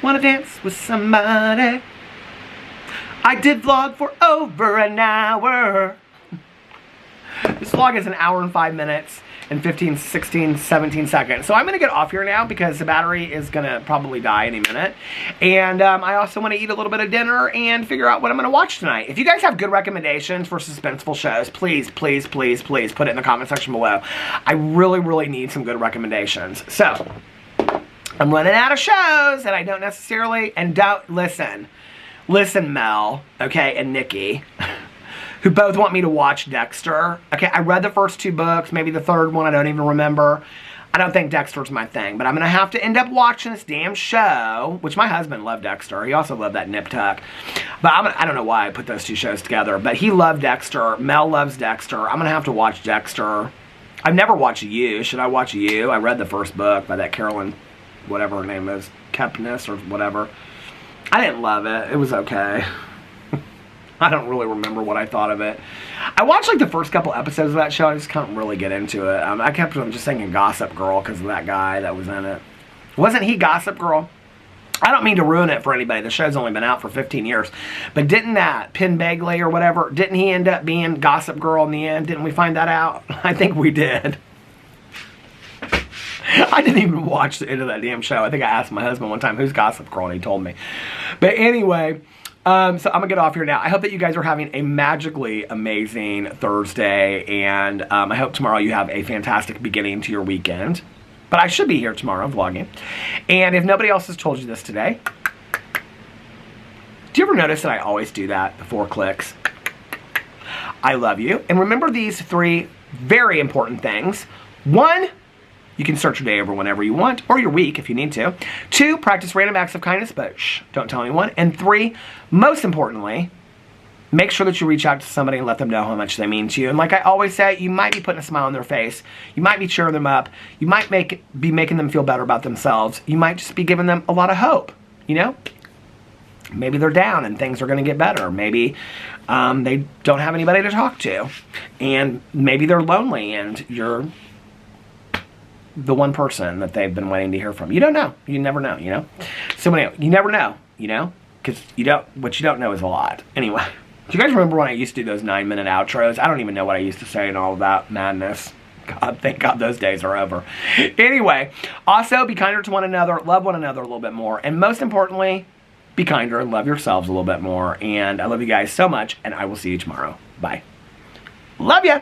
wanna dance with somebody. I did vlog for over an hour. This vlog is an hour and 5 minutes and 15, 16, 17 seconds. So I'm going to get off here now because the battery is going to probably die any minute. And I also want to eat a little bit of dinner and figure out what I'm going to watch tonight. If you guys have good recommendations for suspenseful shows, please, please, please, please put it in the comment section below. I really, really need some good recommendations. So, I'm running out of shows and I don't necessarily, and don't, listen, Mel, okay, and Nikki, who both want me to watch Dexter. Okay, I read the first 2 books, maybe the third one, I don't even remember. I don't think Dexter's my thing, but I'm going to have to end up watching this damn show, which my husband loved Dexter. He also loved that Nip Tuck. But I don't know why I put those 2 shows together, but he loved Dexter. Mel loves Dexter. I'm going to have to watch Dexter. I've never watched You. Should I watch You? I read the first book by that Carolyn, whatever her name is, Kepnes or whatever. I didn't love it. It was okay. I don't really remember what I thought of it. I watched like the first couple episodes of that show. I just couldn't really get into it. I kept on just thinking Gossip Girl because of that guy that was in it. Wasn't he Gossip Girl? I don't mean to ruin it for anybody. The show's only been out for 15 years. But didn't that Penn Bagley or whatever, didn't he end up being Gossip Girl in the end? Didn't we find that out? I think we did. I didn't even watch the end of that damn show. I think I asked my husband one time, who's Gossip Girl? And he told me. But anyway, so I'm going to get off here now. I hope that you guys are having a magically amazing Thursday. And I hope tomorrow you have a fantastic beginning to your weekend. But I should be here tomorrow vlogging. And if nobody else has told you this today, do you ever notice that I always do that? The 4 clicks. I love you. And remember these 3 very important things. 1, you can start your day over whenever you want, or your week if you need to. 2, practice random acts of kindness, but shh, don't tell anyone. And 3, most importantly, make sure that you reach out to somebody and let them know how much they mean to you. And like I always say, you might be putting a smile on their face. You might be cheering them up. You might be making them feel better about themselves. You might just be giving them a lot of hope, you know? Maybe they're down and things are going to get better. Maybe they don't have anybody to talk to. And maybe they're lonely and you're the one person that they've been waiting to hear from. You don't know. You never know, you know? So anyway, you never know, you know? Because what you don't know is a lot. Anyway, do you guys remember when I used to do those 9-minute outros? I don't even know what I used to say and all of that madness. God, thank God those days are over. Anyway, also be kinder to one another, love one another a little bit more, and most importantly, be kinder and love yourselves a little bit more. And I love you guys so much, and I will see you tomorrow. Bye. Love ya!